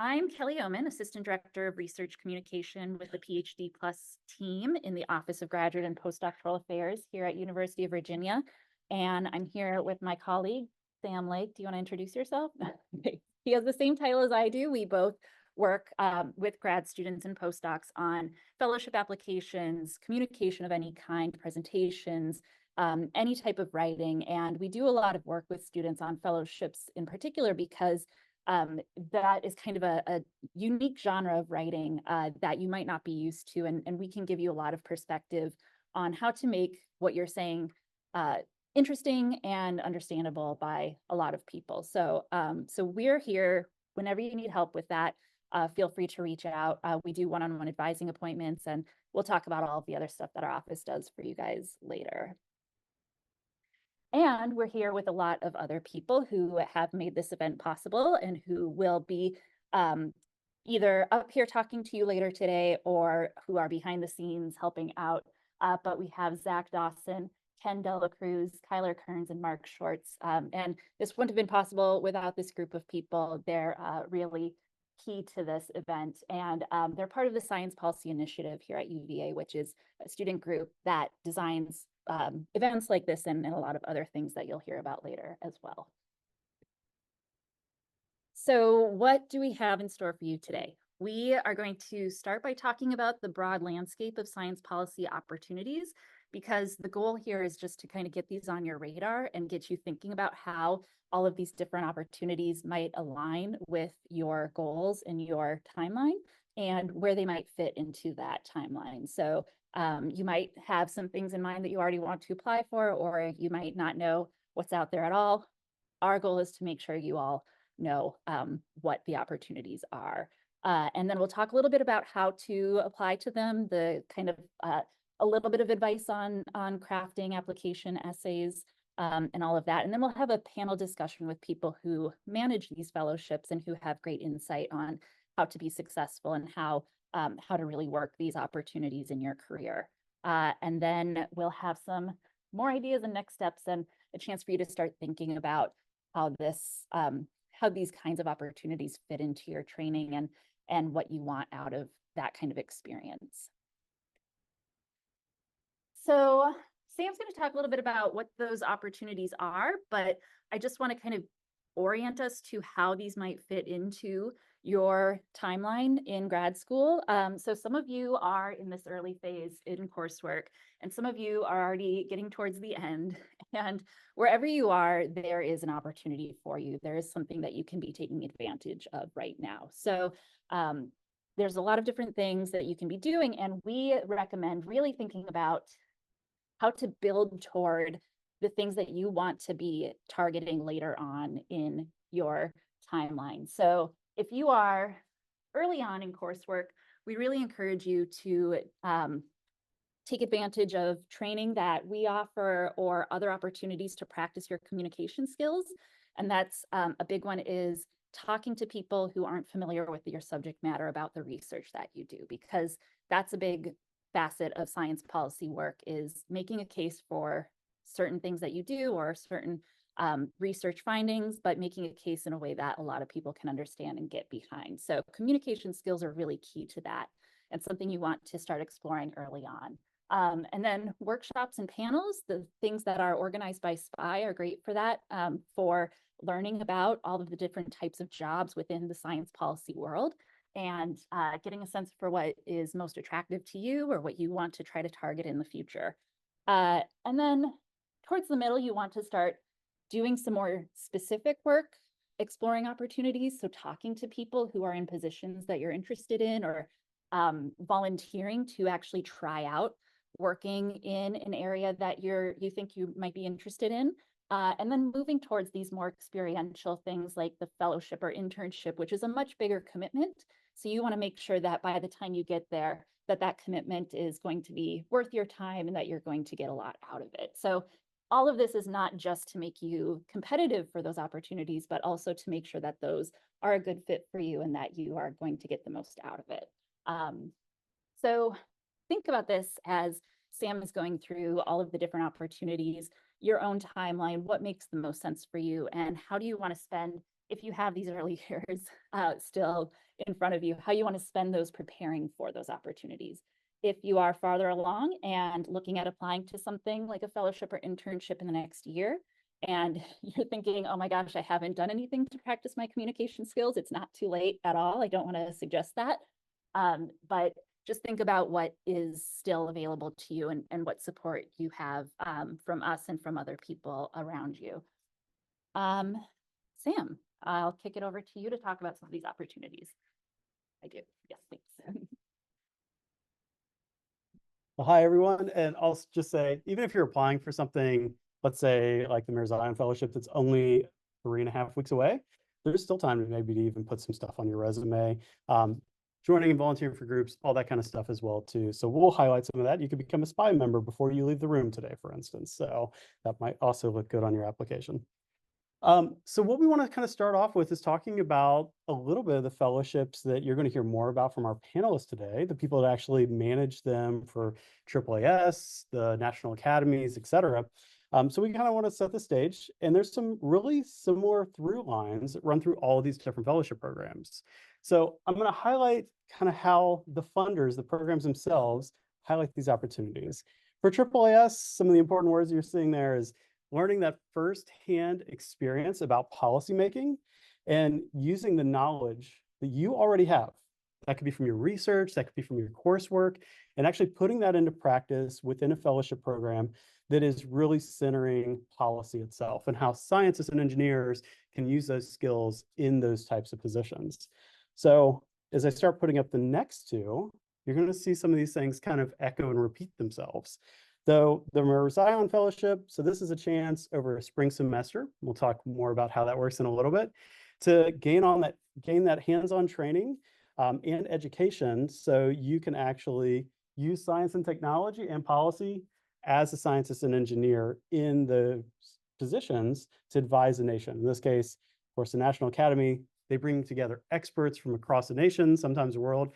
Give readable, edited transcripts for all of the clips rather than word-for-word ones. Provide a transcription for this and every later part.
I'm Kelly Oman, Assistant Director of Research Communication with the PhD Plus team in the Office of Graduate and Postdoctoral Affairs here at University of Virginia. And I'm here with my colleague, Sam Lake. Do you want to introduce yourself? He has the same title as I do. We both work with grad students and postdocs on fellowship applications, communication of any kind, presentations, any type of writing. And we do a lot of work with students on fellowships in particular because that is kind of a unique genre of writing that you might not be used to. And we can give you a lot of perspective on how to make what you're saying interesting and understandable by a lot of people. So, so we're here whenever you need help with that. Feel free to reach out. We do one-on-one advising appointments, and we'll talk about all of the other stuff that our office does for you guys later. And we're here with a lot of other people who have made this event possible and who will be either up here talking to you later today or who are behind the scenes helping out. But we have Zach Dawson, Ken Dela Cruz, Kyler Kearns, and Mark Shorts. And this wouldn't have been possible without this group of people. They're really key to this event. And they're part of the Science Policy Initiative here at UVA, which is a student group that designs events like this and a lot of other things that you'll hear about later as well. So what do we have in store for you today? We are going to start by talking about the broad landscape of science policy opportunities, because the goal here is just to kind of get these on your radar and get you thinking about how all of these different opportunities might align with your goals and your timeline and where they might fit into that timeline. So you might have some things in mind that you already want to apply for, or you might not know what's out there at all. Our goal is to make sure you all know what the opportunities are. And then we'll talk a little bit about how to apply to them, the kind of a little bit of advice on crafting application essays and all of that. And then we'll have a panel discussion with people who manage these fellowships and who have great insight on how to be successful and how to really work these opportunities in your career. And then we'll have some more ideas and next steps and a chance for you to start thinking about how these kinds of opportunities fit into your training and what you want out of that kind of experience. So Sam's going to talk a little bit about what those opportunities are, but I just want to kind of orient us to how these might fit into your timeline in grad school. So some of you are in this early phase in coursework, and some of you are already getting towards the end. And wherever you are, there is an opportunity for you. There is something that you can be taking advantage of right now. So there's a lot of different things that you can be doing, and we recommend really thinking about how to build toward the things that you want to be targeting later on in your timeline. So if you are early on in coursework, we really encourage you to take advantage of training that we offer or other opportunities to practice your communication skills. And that's a big one is talking to people who aren't familiar with your subject matter about the research that you do, because that's a big facet of science policy work, is making a case for certain things that you do or certain research findings, but making a case in a way that a lot of people can understand and get behind. So communication skills are really key to that and something you want to start exploring early on. And then workshops and panels, the things that are organized by SPI are great for that, for learning about all of the different types of jobs within the science policy world and getting a sense for what is most attractive to you or what you want to try to target in the future. And then towards the middle, you want to start doing some more specific work, exploring opportunities. So talking to people who are in positions that you're interested in, or volunteering to actually try out working in an area that you think you might be interested in. And then moving towards these more experiential things like the fellowship or internship, which is a much bigger commitment. So you want to make sure that by the time you get there, that commitment is going to be worth your time and that you're going to get a lot out of it. So all of this is not just to make you competitive for those opportunities, but also to make sure that those are a good fit for you and that you are going to get the most out of it. So think about this as Sam is going through all of the different opportunities, your own timeline, what makes the most sense for you, and how do you want to spend if you have these early years still in front of you, how you want to spend those preparing for those opportunities. If you are farther along and looking at applying to something like a fellowship or internship in the next year, and you're thinking, oh my gosh, I haven't done anything to practice my communication skills, it's not too late at all. I don't want to suggest that. But just think about what is still available to you and what support you have from us and from other people around you. Sam, I'll kick it over to you to talk about some of these opportunities. I do. Yes, thanks. Well, hi, everyone. And I'll just say, even if you're applying for something, let's say like the Mayor Zion Fellowship, that's only 3.5 weeks away, there's still time to maybe to even put some stuff on your resume, joining and volunteering for groups, all that kind of stuff as well, too. So we'll highlight some of that. You could become a SPY member before you leave the room today, for instance. So that might also look good on your application. So what we want to kind of start off with is talking about a little bit of the fellowships that you're going to hear more about from our panelists today, the people that actually manage them for AAAS, the National Academies, et cetera. So we kind of want to set the stage, and there's some really similar through lines that run through all of these different fellowship programs. So I'm going to highlight kind of how the funders, the programs themselves, highlight these opportunities. For AAAS, some of the important words you're seeing there is learning that firsthand experience about policymaking and using the knowledge that you already have. That could be from your research, that could be from your coursework, and actually putting that into practice within a fellowship program that is really centering policy itself and how scientists and engineers can use those skills in those types of positions. So as I start putting up the next two, you're going to see some of these things kind of echo and repeat themselves. So the Mayor Zion Fellowship, so this is a chance over a spring semester, we'll talk more about how that works in a little bit, to gain that hands-on training and education so you can actually use science and technology and policy as a scientist and engineer in the positions to advise the nation. In this case, of course, the National Academy, they bring together experts from across the nation, sometimes the world,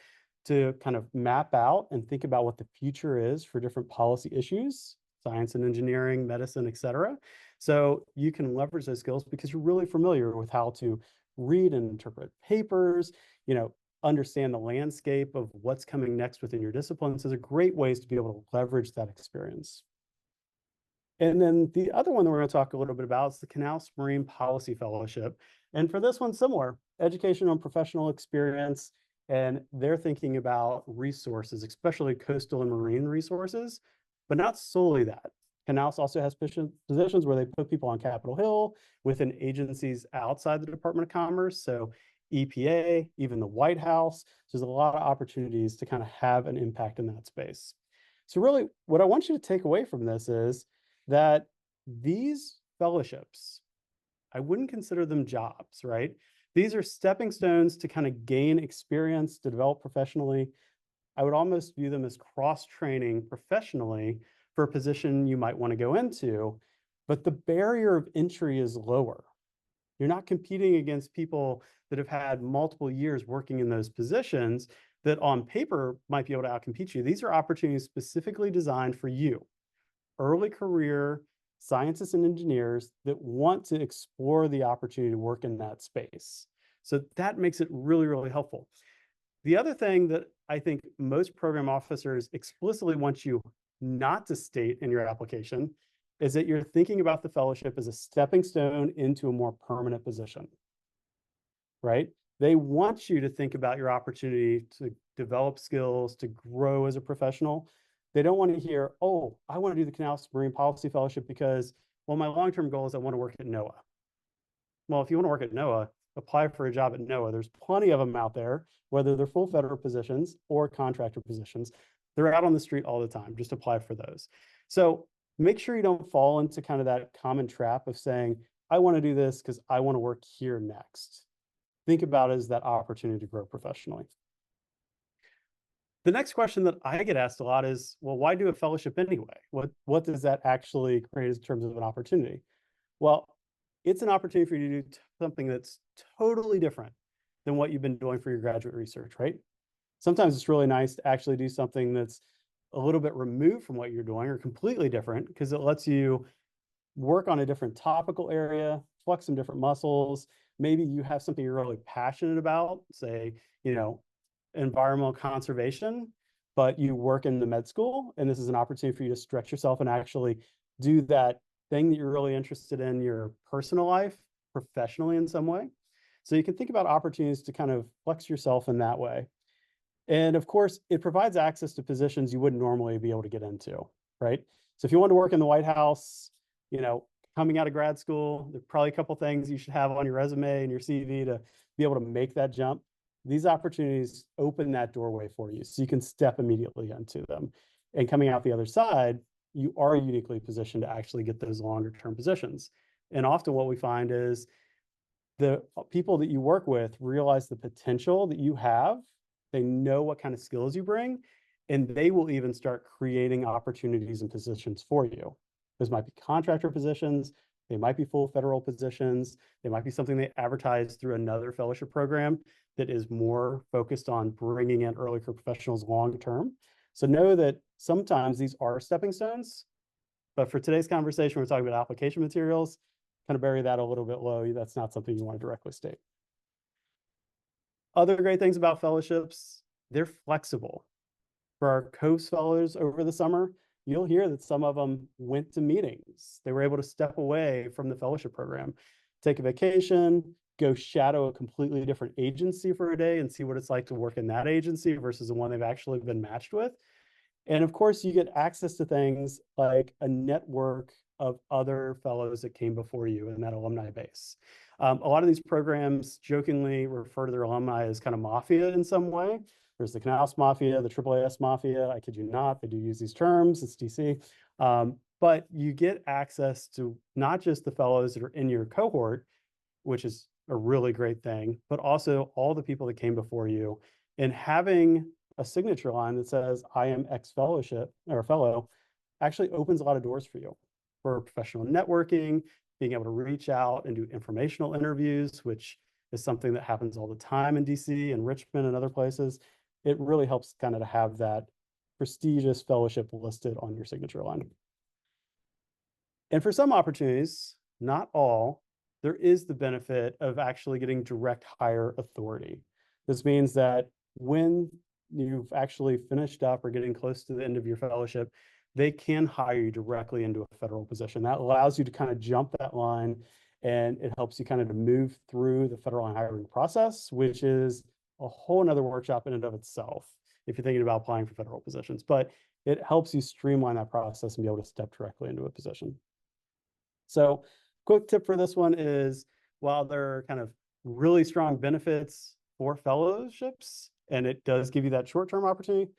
to kind of map out and think about what the future is for different policy issues, science and engineering, medicine, et cetera. So you can leverage those skills because you're really familiar with how to read and interpret papers, understand the landscape of what's coming next within your disciplines. So there's great ways to be able to leverage that experience. And then the other one that we're going to talk a little bit about is the Canals Marine Policy Fellowship. And for this one, similar, education on professional experience, and they're thinking about resources, especially coastal and marine resources, but not solely that. Canals also has positions where they put people on Capitol Hill within agencies outside the Department of Commerce. So EPA, even the White House. So there's a lot of opportunities to kind of have an impact in that space. So really what I want you to take away from this is that these fellowships, I wouldn't consider them jobs, right? These are stepping stones to kind of gain experience, to develop professionally. I would almost view them as cross-training professionally for a position you might want to go into, but the barrier of entry is lower. You're not competing against people that have had multiple years working in those positions that on paper might be able to outcompete you. These are opportunities specifically designed for you, early career scientists and engineers that want to explore the opportunity to work in that space. So that makes it really, really helpful. The other thing that I think most program officers explicitly want you not to state in your application is that you're thinking about the fellowship as a stepping stone into a more permanent position, right? They want you to think about your opportunity to develop skills, to grow as a professional. They don't want to hear, oh, I want to do the Canals Marine Policy Fellowship because, well, my long-term goal is I want to work at NOAA. Well, if you want to work at NOAA, apply for a job at NOAA. There's plenty of them out there, whether they're full federal positions or contractor positions. They're out on the street all the time. Just apply for those. So make sure you don't fall into kind of that common trap of saying, I want to do this because I want to work here next. Think about it as that opportunity to grow professionally. The next question that I get asked a lot is, well, why do a fellowship anyway? What does that actually create in terms of an opportunity? Well, it's an opportunity for you to do something that's totally different than what you've been doing for your graduate research, right? Sometimes it's really nice to actually do something that's a little bit removed from what you're doing or completely different because it lets you work on a different topical area, flex some different muscles, maybe you have something you're really passionate about, say, environmental conservation, but you work in the med school, and this is an opportunity for you to stretch yourself and actually do that thing that you're really interested in your personal life professionally in some way. So you can think about opportunities to kind of flex yourself in that way. And of course, it provides access to positions you wouldn't normally be able to get into, right? So if you want to work in the White House, coming out of grad school, there's probably a couple things you should have on your resume and your CV to be able to make that jump. These opportunities open that doorway for you so you can step immediately into them. And coming out the other side, you are uniquely positioned to actually get those longer term positions. And often what we find is the people that you work with realize the potential that you have. They know what kind of skills you bring, and they will even start creating opportunities and positions for you. Those might be contractor positions, they might be full federal positions, they might be something they advertise through another fellowship program that is more focused on bringing in early career professionals long term. So know that sometimes these are stepping stones, but for today's conversation, we're talking about application materials. Kind of bury that a little bit low. That's not something you want to directly state. Other great things about fellowships, they're flexible. For our COAS fellows over the summer, you'll hear that some of them went to meetings. They were able to step away from the fellowship program, take a vacation, go shadow a completely different agency for a day and see what it's like to work in that agency versus the one they've actually been matched with. And of course, you get access to things like a network of other fellows that came before you in that alumni base. A lot of these programs jokingly refer to their alumni as kind of mafia in some way. There's the Canals Mafia, the AAAS Mafia. I kid you not, they do use these terms. It's DC. But you get access to not just the fellows that are in your cohort, which is a really great thing, but also all the people that came before you. And having a signature line that says, I am X fellowship or fellow, actually opens a lot of doors for you for professional networking, being able to reach out and do informational interviews, which is something that happens all the time in DC and Richmond and other places. It really helps kind of to have that prestigious fellowship listed on your signature line. And for some opportunities, not all, there is the benefit of actually getting direct hire authority. This means that when you've actually finished up or getting close to the end of your fellowship, they can hire you directly into a federal position. That allows you to kind of jump that line, and it helps you kind of to move through the federal hiring process, which is a whole nother workshop in and of itself if you're thinking about applying for federal positions. But it helps you streamline that process and be able to step directly into a position. So quick tip for this one is, while there are kind of really strong benefits for fellowships, and it does give you that short-term opportunity,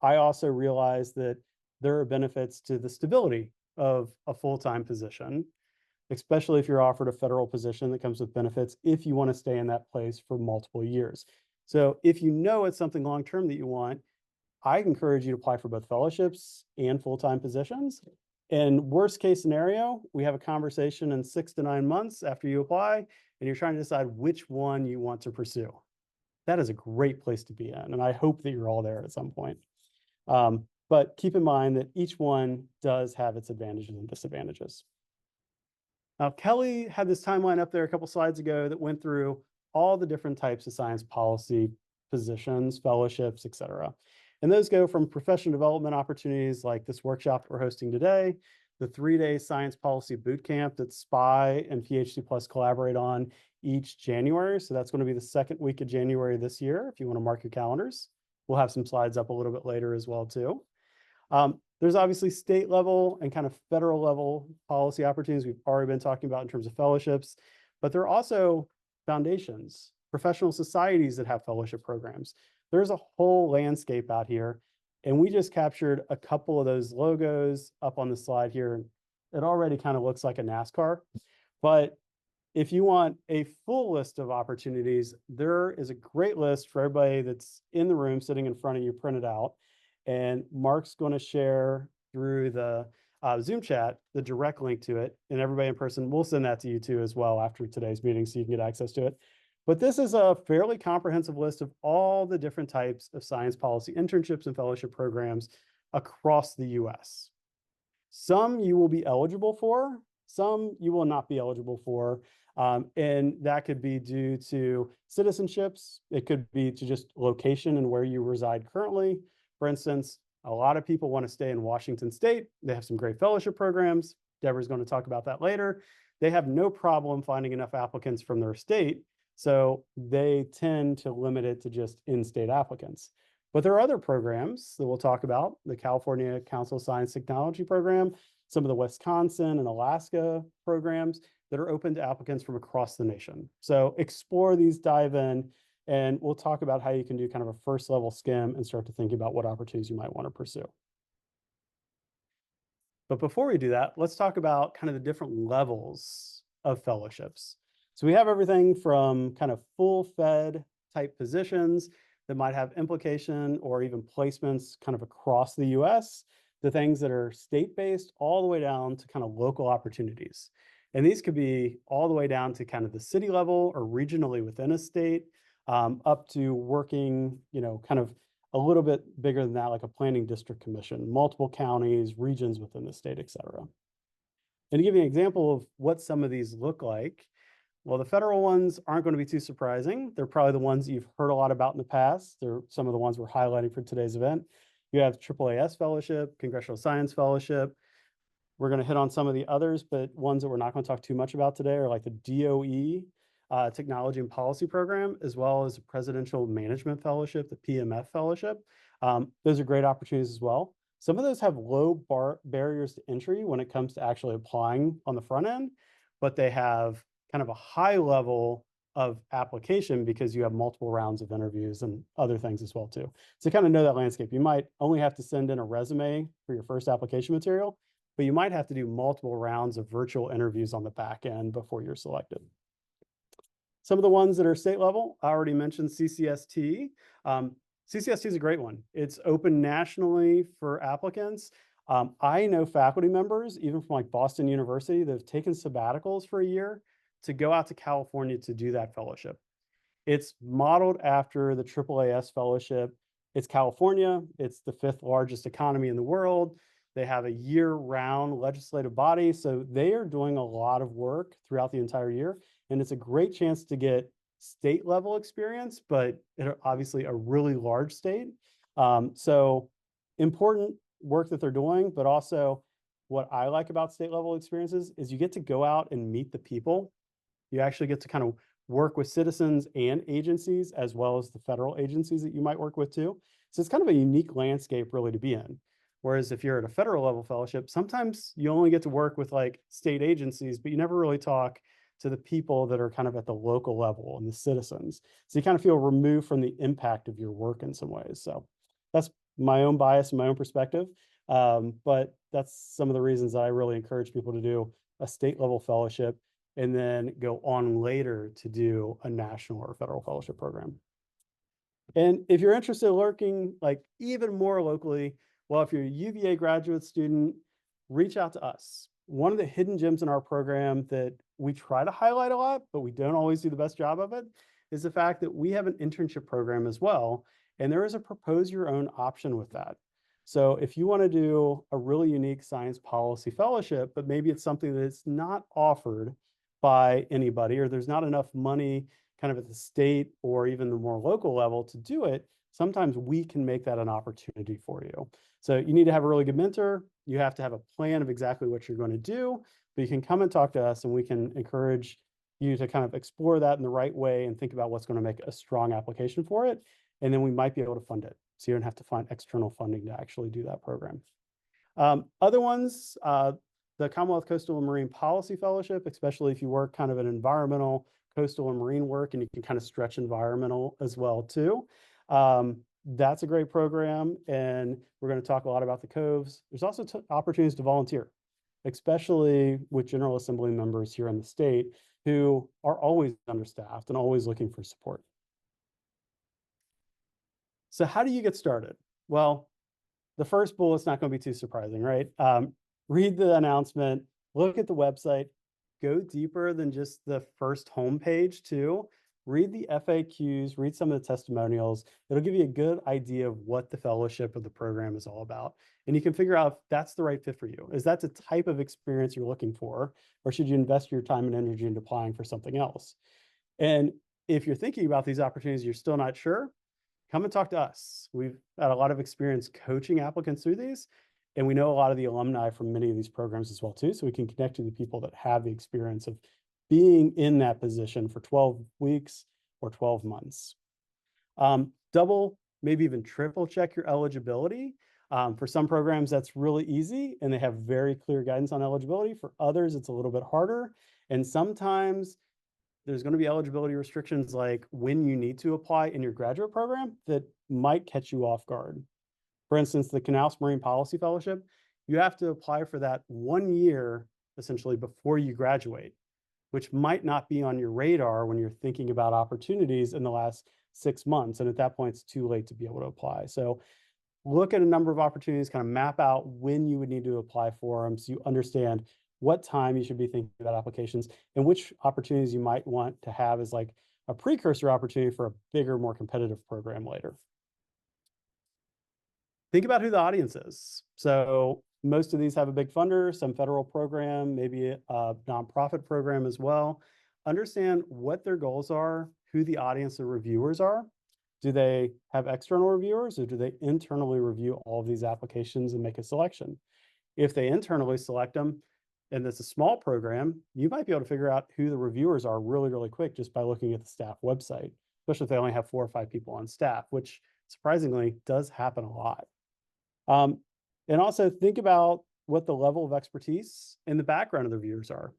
I also realize that there are benefits to the stability of a full-time position, especially if you're offered a federal position that comes with benefits if you want to stay in that place for multiple years. So if you know it's something long-term that you want, I encourage you to apply for both fellowships and full-time positions. And worst case scenario, we have a conversation in 6 to 9 months after you apply, and you're trying to decide which one you want to pursue. That is a great place to be in, and I hope that you're all there at some point. But keep in mind that each one does have its advantages and disadvantages. Now, Kelly had this timeline up there a couple slides ago that went through all the different types of science policy positions, fellowships, et cetera. And those go from professional development opportunities like this workshop we're hosting today, the 3-day science policy boot camp that SPY and PhD Plus collaborate on each January. So that's going to be the second week of January this year, if you want to mark your calendars. We'll have some slides up a little bit later as well, too. There's obviously state level and kind of federal level policy opportunities we've already been talking about in terms of fellowships, but there are also foundations, professional societies that have fellowship programs. There's a whole landscape out here, and we just captured a couple of those logos up on the slide here. It already kind of looks like a NASCAR, but if you want a full list of opportunities, there is a great list for everybody that's in the room sitting in front of you printed out. And Mark's going to share through the Zoom chat the direct link to it, and everybody in person, we'll send that to you too as well after today's meeting so you can get access to it. But this is a fairly comprehensive list of all the different types of science policy internships and fellowship programs across the US. Some you will be eligible for, some you will not be eligible for. And that could be due to citizenships. It could be to just location and where you reside currently. For instance, a lot of people want to stay in Washington State. They have some great fellowship programs. Deborah's going to talk about that later. They have no problem finding enough applicants from their state, so they tend to limit it to just in-state applicants. But there are other programs that we'll talk about, the California Council of Science Technology program, some of the Wisconsin and Alaska programs that are open to applicants from across the nation. So explore these, dive in, and we'll talk about how you can do kind of a first level skim and start to think about what opportunities you might want to pursue. But before we do that, let's talk about kind of the different levels of fellowships. So we have everything from kind of full-fed type positions that might have implication or even placements kind of across the US, to things that are state-based all the way down to kind of local opportunities. And these could be all the way down to kind of the city level or regionally within a state, up to working, kind of a little bit bigger than that, like a planning district commission, multiple counties, regions within the state, et cetera. And to give you an example of what some of these look like, well, the federal ones aren't going to be too surprising. They're probably the ones you've heard a lot about in the past. They're some of the ones we're highlighting for today's event. You have AAAS Fellowship, Congressional Science Fellowship. We're going to hit on some of the others, but ones that we're not going to talk too much about today are like the DOE Technology and Policy Program, as well as the Presidential Management Fellowship, the PMF Fellowship. Those are great opportunities as well. Some of those have low barriers to entry when it comes to actually applying on the front end, but they have kind of a high level of application because you have multiple rounds of interviews and other things as well too. So kind of know that landscape. You might only have to send in a resume for your first application material, but you might have to do multiple rounds of virtual interviews on the back end before you're selected. Some of the ones that are state level, I already mentioned CCST. CCST is a great one. It's open nationally for applicants. I know faculty members, even from like Boston University, that have taken sabbaticals for a year to go out to California to do that fellowship. It's modeled after the AAAS Fellowship. It's California. It's the 5th largest economy in the world. They have a year-round legislative body, so they are doing a lot of work throughout the entire year, and it's a great chance to get state-level experience, but obviously a really large state. So important work that they're doing, but also what I like about state-level experiences is you get to go out and meet the people. You actually get to kind of work with citizens and agencies, as well as the federal agencies that you might work with too. So it's kind of a unique landscape really to be in. Whereas if you're at a federal level fellowship, sometimes you only get to work with like state agencies, but you never really talk to the people that are kind of at the local level and the citizens. So you kind of feel removed from the impact of your work in some ways. So that's my own bias and my own perspective. But that's some of the reasons that I really encourage people to do a state level fellowship and then go on later to do a national or federal fellowship program. And if you're interested in working like even more locally, well, if you're a UVA graduate student, reach out to us. One of the hidden gems in our program that we try to highlight a lot, but we don't always do the best job of it, is the fact that we have an internship program as well. And there is a propose your own option with that. So if you want to do a really unique science policy fellowship, but maybe it's something that's not offered by anybody, or there's not enough money kind of at the state or even the more local level to do it, sometimes we can make that an opportunity for you. So you need to have a really good mentor. You have to have a plan of exactly what you're going to do, but you can come and talk to us and we can encourage you to kind of explore that in the right way and think about what's going to make a strong application for it. And then we might be able to fund it. So you don't have to find external funding to actually do that program. Other ones, the Commonwealth Coastal and Marine Policy Fellowship, especially if you work kind of an environmental, coastal and marine work, and you can kind of stretch environmental as well too. That's a great program, and we're going to talk a lot about the coves. There's also opportunities to volunteer, especially with General Assembly members here in the state who are always understaffed and always looking for support. So how do you get started? Well, the first bullet's not going to be too surprising, right? Read the announcement, look at the website, go deeper than just the first homepage too. read the FAQs, read some of the testimonials. It'll give you a good idea of what the fellowship or the program is all about. And you can figure out if that's the right fit for you. Is that the type of experience you're looking for, or should you invest your time and energy into applying for something else? And if you're thinking about these opportunities, you're still not sure, come and talk to us. We've had a lot of experience coaching applicants through these, and we know a lot of the alumni from many of these programs as well too, so we can connect to the people that have the experience of being in that position for 12 weeks or 12 months. Double, maybe even triple check your eligibility. For some programs, that's really easy and they have very clear guidance on eligibility. For others, it's a little bit harder. And sometimes there's going to be eligibility restrictions like when you need to apply in your graduate program that might catch you off guard. For instance, the Canals Marine Policy Fellowship, you have to apply for that 1 year essentially before you graduate, which might not be on your radar when you're thinking about opportunities in the last 6 months. And at that point, it's too late to be able to apply. So look at a number of opportunities, kind of map out when you would need to apply for them so you understand what time you should be thinking about applications and which opportunities you might want to have as like a precursor opportunity for a bigger, more competitive program later. Think about who the audience is. So most of these have a big funder, some federal program, maybe a nonprofit program as well. Understand what their goals are, who the audience of reviewers are. Do they have external reviewers or do they internally review all of these applications and make a selection? If they internally select them, and it's a small program, you might be able to figure out who the reviewers are really, really quick just by looking at the staff website, especially if they only have 4 or 5 people on staff, which surprisingly does happen a lot. And also think about what the level of expertise and the background of the reviewers are.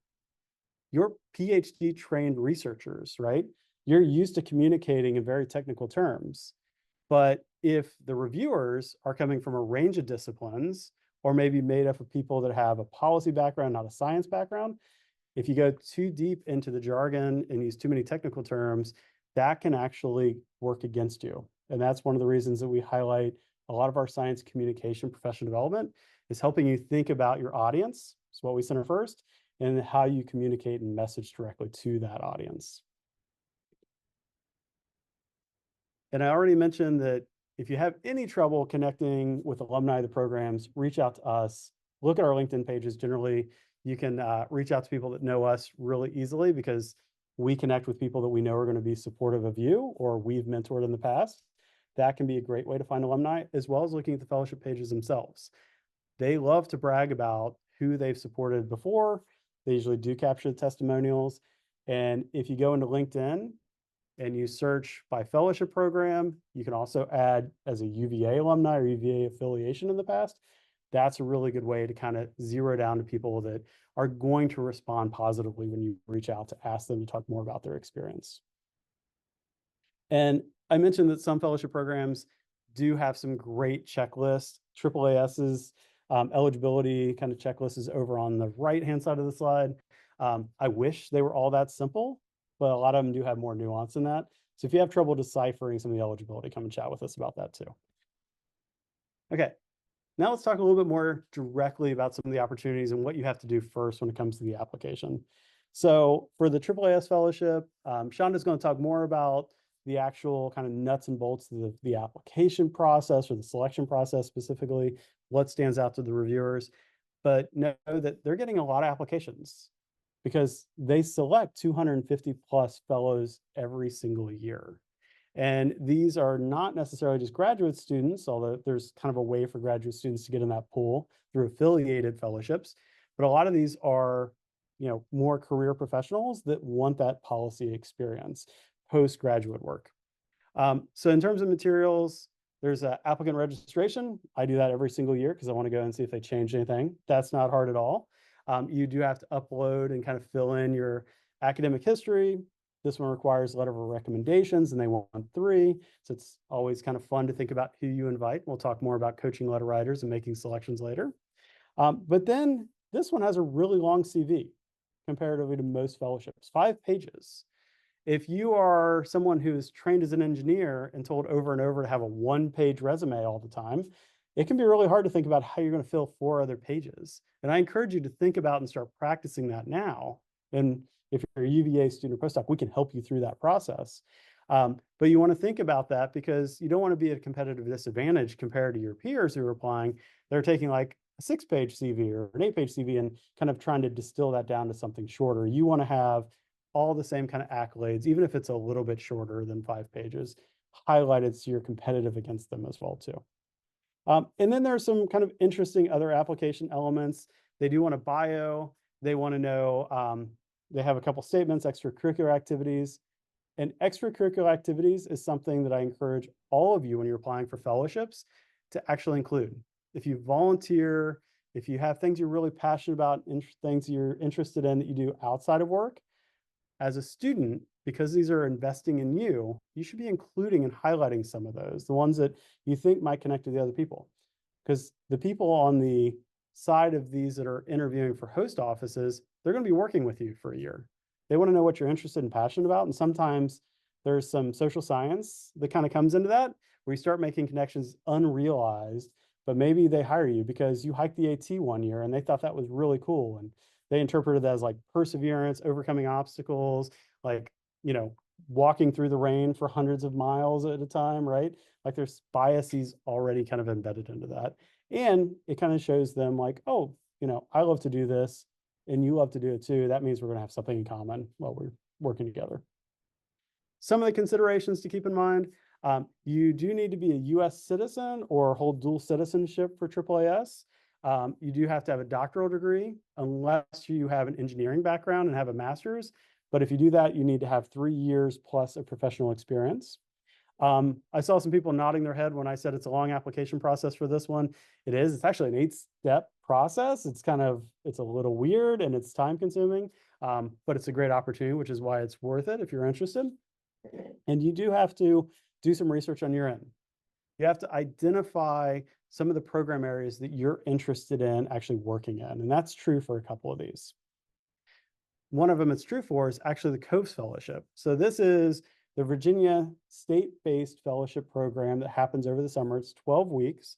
You're PhD trained researchers, right? You're used to communicating in very technical terms. But if the reviewers are coming from a range of disciplines, or maybe made up of people that have a policy background, not a science background, if you go too deep into the jargon and use too many technical terms, that can actually work against you. And that's one of the reasons that we highlight a lot of our science communication professional development is helping you think about your audience. It's what we center first, and how you communicate and message directly to that audience. And I already mentioned that if you have any trouble connecting with alumni of the programs, reach out to us. Look at our LinkedIn pages. Generally, you can reach out to people that know us really easily because we connect with people that we know are going to be supportive of you or we've mentored in the past. That can be a great way to find alumni, as well as looking at the fellowship pages themselves. They love to brag about who they've supported before. They usually do capture the testimonials. And if you go into LinkedIn and you search by fellowship program, you can also add as a UVA alumni or UVA affiliation in the past. That's a really good way to kind of zero down to people that are going to respond positively when you reach out to ask them to talk more about their experience. And I mentioned that some fellowship programs do have some great checklists. AAAS's eligibility kind of checklist is over on the right-hand side of the slide. I wish they were all that simple, but a lot of them do have more nuance in that. So if you have trouble deciphering some of the eligibility, come and chat with us about that too. Okay, now let's talk a little bit more directly about some of the opportunities and what you have to do first when it comes to the application. So for the AAAS fellowship, Shonda's going to talk more about the actual kind of nuts and bolts of the application process or the selection process specifically, what stands out to the reviewers, but know that they're getting a lot of applications because they select 250 plus fellows every single year. And these are not necessarily just graduate students, although there's kind of a way for graduate students to get in that pool through affiliated fellowships, but a lot of these are, more career professionals that want that policy experience, postgraduate work. So in terms of materials, there's an applicant registration. I do that every single year because I want to go and see if they changed anything. That's not hard at all. You do have to upload and kind of fill in your academic history. This one requires a letter of recommendations and they want 3. So it's always kind of fun to think about who you invite. We'll talk more about coaching letter writers and making selections later. But then this one has a really long CV comparatively to most fellowships, 5 pages. If you are someone who is trained as an engineer and told over and over to have a 1-page resume all the time, it can be really hard to think about how you're going to fill 4 other pages. And I encourage you to think about and start practicing that now. And if you're a UVA student or postdoc, we can help you through that process. But you want to think about that because you don't want to be at a competitive disadvantage compared to your peers who are applying. They're taking like a 6-page CV or an 8-page CV and kind of trying to distill that down to something shorter. You want to have all the same kind of accolades, even if it's a little bit shorter than 5 pages, highlighted so you're competitive against them as well too. And then there's some kind of interesting other application elements. They do want a bio. They want to know, they have a couple statements, extracurricular activities. And extracurricular activities is something that I encourage all of you when you're applying for fellowships to actually include. If you volunteer, if you have things you're really passionate about, things you're interested in that you do outside of work, as a student, because these are investing in you, you should be including and highlighting some of those, the ones that you think might connect to the other people. Because the people on the side of these that are interviewing for host offices, they're going to be working with you for a year. They want to know what you're interested and passionate about. And sometimes there's some social science that kind of comes into that, where you start making connections unrealized, but maybe they hire you because you hiked the AT one year and they thought that was really cool. And they interpreted that as like perseverance, overcoming obstacles, like, you know, walking through the rain for hundreds of miles at a time, right? Like there's biases already kind of embedded into that. And it kind of shows them like, oh, you know, I love to do this and you love to do it too. That means we're going to have something in common while we're working together. Some of the considerations to keep in mind, you do need to be a US citizen or hold dual citizenship for AAAS. You do have to have a doctoral degree unless you have an engineering background and have a master's. But if you do that, you need to have 3 years plus of professional experience. I saw some people nodding their head when I said it's a long application process for this one. It is. It's actually an 8-step process. It's a little weird and it's time consuming, but it's a great opportunity, which is why it's worth it if you're interested. And you do have to do some research on your end. You have to identify some of the program areas that you're interested in actually working in. And that's true for a couple of these. One of them it's true for is actually the COVES Fellowship. So this is the Virginia state-based fellowship program that happens over the summer. It's 12 weeks.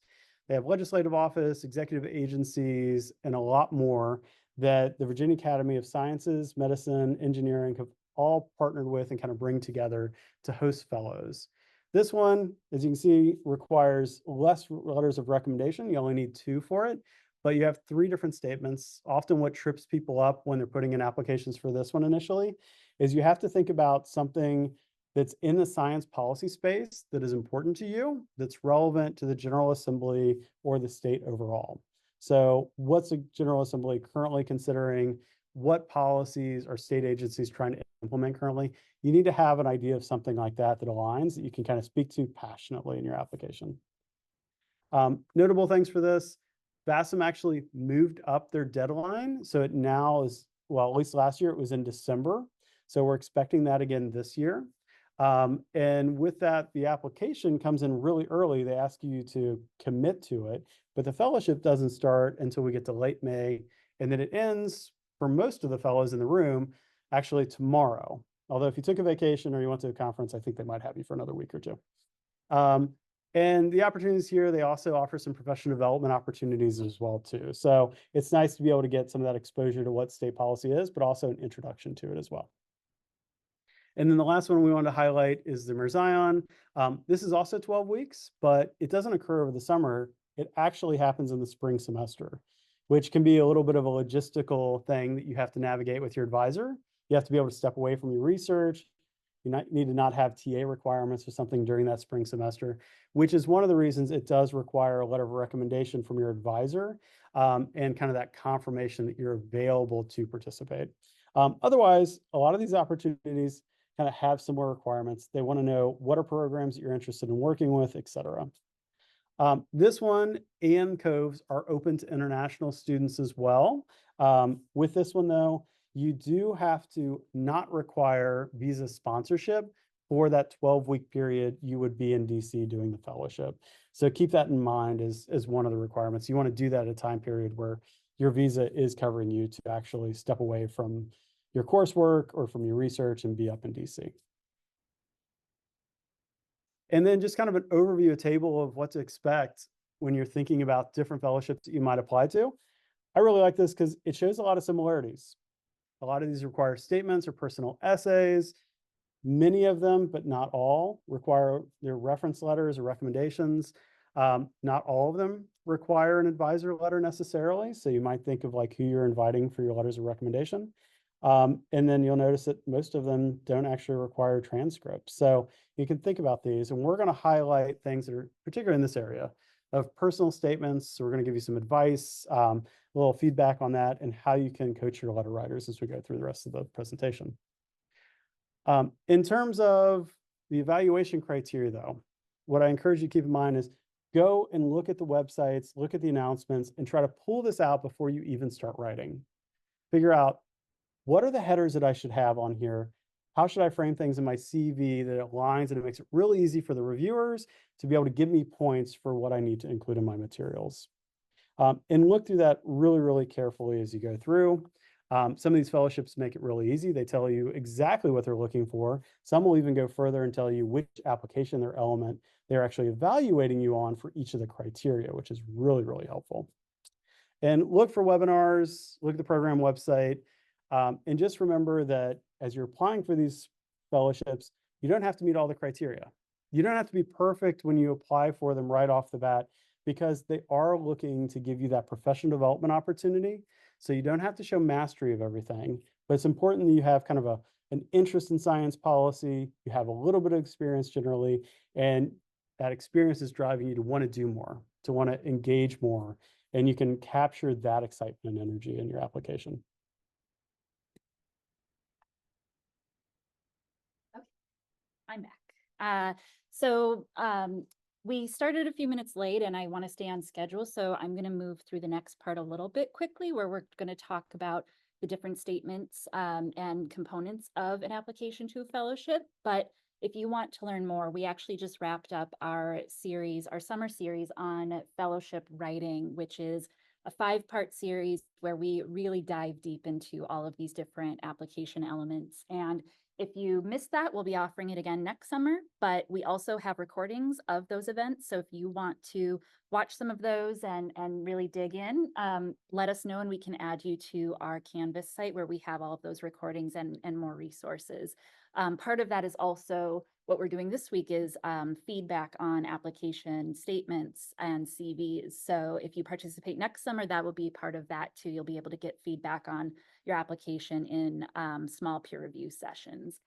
They have legislative office, executive agencies, and a lot more that the Virginia Academy of Sciences, Medicine, Engineering have all partnered with and kind of bring together to host fellows. This one, as you can see, requires less letters of recommendation. You only need 2 for it, but you have 3 different statements. Often what trips people up when they're putting in applications for this one initially is you have to think about something that's in the science policy space that is important to you, that's relevant to the General Assembly or the state overall. So what's the General Assembly currently considering? What policies are state agencies trying to implement currently? You need to have an idea of something like that that aligns, that you can kind of speak to passionately in your application. Notable things for this, VASM actually moved up their deadline. So it now is, well, at least last year it was in December. So we're expecting that again this year. And with that, the application comes in really early. They ask you to commit to it, but the fellowship doesn't start until we get to late May. And then it ends for most of the fellows in the room actually tomorrow. Although if you took a vacation or you went to a conference, I think they might have you for another week or 2. And the opportunities here, they also offer some professional development opportunities as well too. So it's nice to be able to get some of that exposure to what state policy is, but also an introduction to it as well. And then the last one we want to highlight is the Merzion. This is also 12 weeks, but it doesn't occur over the summer. It actually happens in the spring semester, which can be a little bit of a logistical thing that you have to navigate with your advisor. You have to be able to step away from your research. You need to not have TA requirements or something during that spring semester, which is one of the reasons it does require a letter of recommendation from your advisor and kind of that confirmation that you're available to participate. Otherwise, a lot of these opportunities kind of have similar requirements. They want to know what are programs that you're interested in working with, et cetera. This one and COVES are open to international students as well. With this one though, you do have to not require visa sponsorship for that 12-week period you would be in DC doing the fellowship. So keep that in mind as one of the requirements. You want to do that at a time period where your visa is covering you to actually step away from your coursework or from your research and be up in DC. And then just kind of an overview, a table of what to expect when you're thinking about different fellowships that you might apply to. I really like this because it shows a lot of similarities. A lot of these require statements or personal essays. Many of them, but not all, require their reference letters or recommendations. Not all of them require an advisor letter necessarily. So you might think of like who you're inviting for your letters of recommendation. And then you'll notice that most of them don't actually require transcripts. So you can think about these, and we're going to highlight things that are particularly in this area of personal statements. So we're going to give you some advice, a little feedback on that, and how you can coach your letter writers as we go through the rest of the presentation. In terms of the evaluation criteria, though, what I encourage you to keep in mind is go and look at the websites, look at the announcements, and try to pull this out before you even start writing. Figure out, what are the headers that I should have on here? How should I frame things in my CV that aligns and it makes it really easy for the reviewers to be able to give me points for what I need to include in my materials? And look through that really, really carefully as you go through. Some of these fellowships make it really easy. They tell you exactly what they're looking for. Some will even go further and tell you which application or element they're actually evaluating you on for each of the criteria, which is really, really helpful. And look for webinars, look at the program website, and just remember that as you're applying for these fellowships, you don't have to meet all the criteria. You don't have to be perfect when you apply for them right off the bat, because they are looking to give you that professional development opportunity. So you don't have to show mastery of everything, but it's important that you have kind of an interest in science policy, you have a little bit of experience generally, and that experience is driving you to want to do more, to want to engage more, and you can capture that excitement and energy in your application. Okay, I'm back. We started a few minutes late and I want to stay on schedule. So I'm going to move through the next part a little bit quickly, where we're going to talk about the different statements and components of an application to a fellowship. But if you want to learn more, we actually just wrapped up our series, our summer series on fellowship writing, which is a 5-part series where we really dive deep into all of these different application elements. And if you missed that, we'll be offering it again next summer, but we also have recordings of those events. So if you want to watch some of those and really dig in, let us know and we can add you to our Canvas site where we have all of those recordings and more resources. Part of that is also what we're doing this week is feedback on application statements and CVs. So if you participate next summer, that will be part of that too. You'll be able to get feedback on your application in small peer review sessions.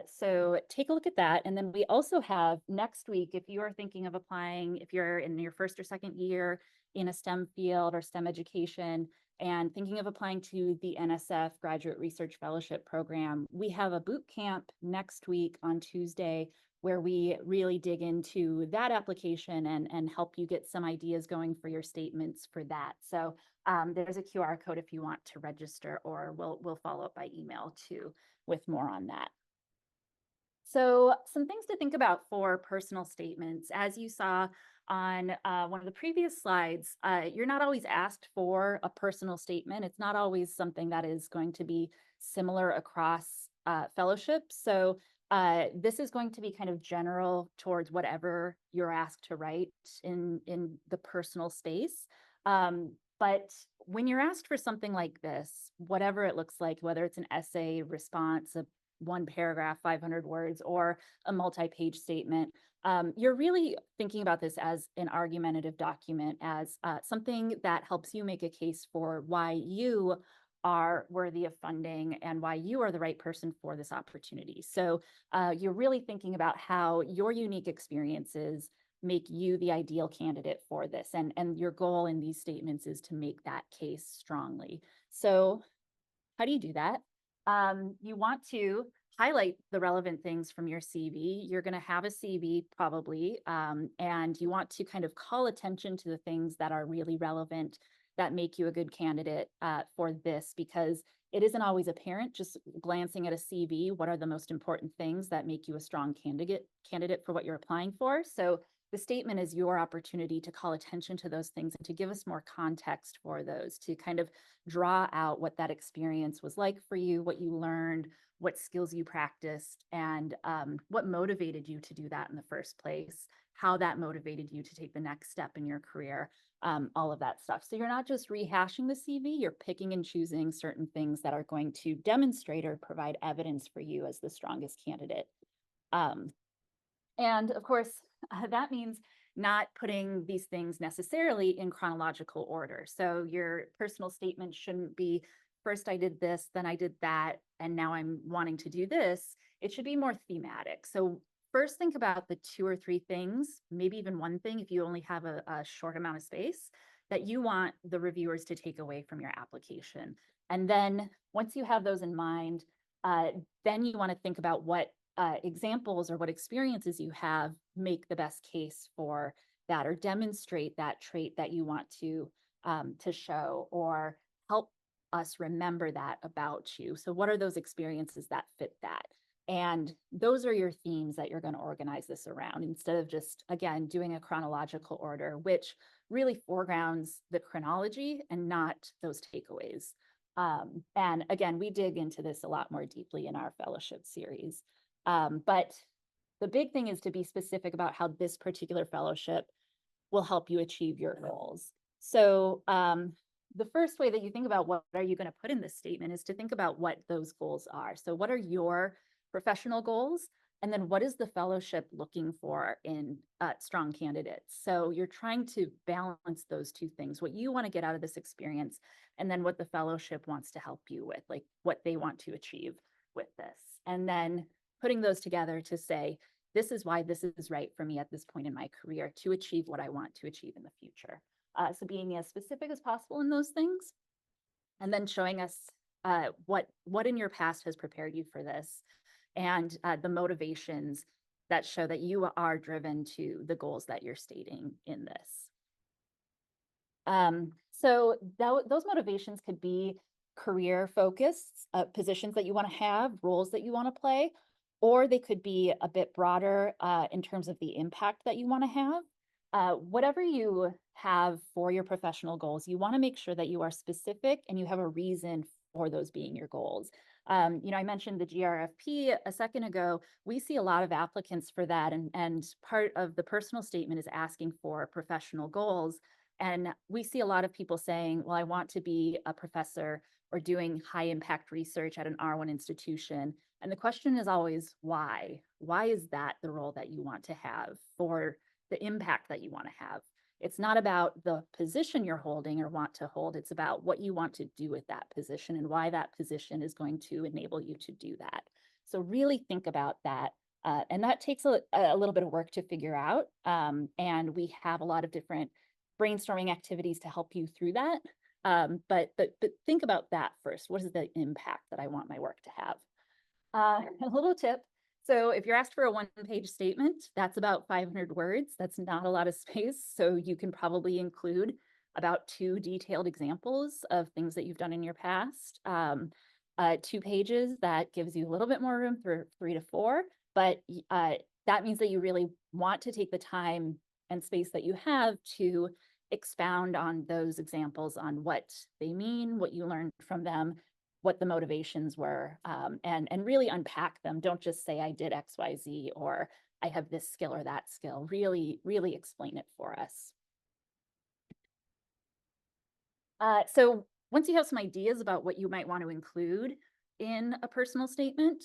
So take a look at that. And then we also have next week, if you are thinking of applying, if you're in your first or second year in a STEM field or STEM education, and thinking of applying to the NSF Graduate Research Fellowship Program, we have a boot camp next week on Tuesday where we really dig into that application and help you get some ideas going for your statements for that. So there's a QR code if you want to register, or we'll follow up by email too with more on that. So some things to think about for personal statements. As you saw on one of the previous slides, you're not always asked for a personal statement. It's not always something that is going to be similar across fellowships. So this is going to be kind of general towards whatever you're asked to write in the personal space. But when you're asked for something like this, whatever it looks like, whether it's an essay response, a 1 paragraph, 500 words, or a multi-page statement, you're really thinking about this as an argumentative document, as something that helps you make a case for why you are worthy of funding and why you are the right person for this opportunity. So you're really thinking about how your unique experiences make you the ideal candidate for this. And your goal in these statements is to make that case strongly. So how do you do that? You want to highlight the relevant things from your CV. You're going to have a CV probably, and you want to kind of call attention to the things that are really relevant that make you a good candidate for this, because it isn't always apparent just glancing at a CV. What are the most important things that make you a strong candidate for what you're applying for? So the statement is your opportunity to call attention to those things and to give us more context for those, to kind of draw out what that experience was like for you, what you learned, what skills you practiced, and what motivated you to do that in the first place. how that motivated you to take the next step in your career, all of that stuff. So you're not just rehashing the CV, you're picking and choosing certain things that are going to demonstrate or provide evidence for you as the strongest candidate. And of course, that means not putting these things necessarily in chronological order. So your personal statement shouldn't be, first I did this, then I did that, and now I'm wanting to do this. It should be more thematic. So first think about the 2 or 3 things, maybe even one thing if you only have a short amount of space, that you want the reviewers to take away from your application. And then once you have those in mind, then you want to think about what examples or what experiences you have make the best case for that, or demonstrate that trait that you want to show, or help us remember that about you. So what are those experiences that fit that? And those are your themes that you're going to organize this around, instead of just, again, doing a chronological order, which really foregrounds the chronology and not those takeaways. And again, we dig into this a lot more deeply in our fellowship series. But the big thing is to be specific about how this particular fellowship will help you achieve your goals. So the first way that you think about what are you going to put in this statement is to think about what those goals are. So what are your professional goals? And then what is the fellowship looking for in strong candidates? So you're trying to balance those two things, what you want to get out of this experience, and then what the fellowship wants to help you with, like what they want to achieve with this. And then putting those together to say, this is why this is right for me at this point in my career to achieve what I want to achieve in the future. So being as specific as possible in those things, and then showing us what in your past has prepared you for this, and the motivations that show that you are driven to the goals that you're stating in this. So those motivations could be career focused, positions that you want to have, roles that you want to play, or they could be a bit broader in terms of the impact that you want to have. Whatever you have for your professional goals, you want to make sure that you are specific and you have a reason for those being your goals. I mentioned the GRFP a second ago. We see a lot of applicants for that, and part of the personal statement is asking for professional goals. And we see a lot of people saying, well, I want to be a professor or doing high impact research at an R1 institution. And the question is always, why? Why is that the role that you want to have for the impact that you want to have? It's not about the position you're holding or want to hold. It's about what you want to do with that position and why that position is going to enable you to do that. So really think about that. And that takes a little bit of work to figure out. And we have a lot of different brainstorming activities to help you through that. But think about that first. What is the impact that I want my work to have? A little tip. So if you're asked for a 1-page statement, that's about 500 words. That's not a lot of space. So you can probably include about 2 detailed examples of things that you've done in your past. 2 pages, that gives you a little bit more room for 3 to 4. But that means that you really want to take the time and space that you have to expound on those examples, on what they mean, what you learned from them, what the motivations were, and really unpack them. Don't just say I did X, Y, Z, or I have this skill or that skill. Really, really explain it for us. So once you have some ideas about what you might want to include in a personal statement,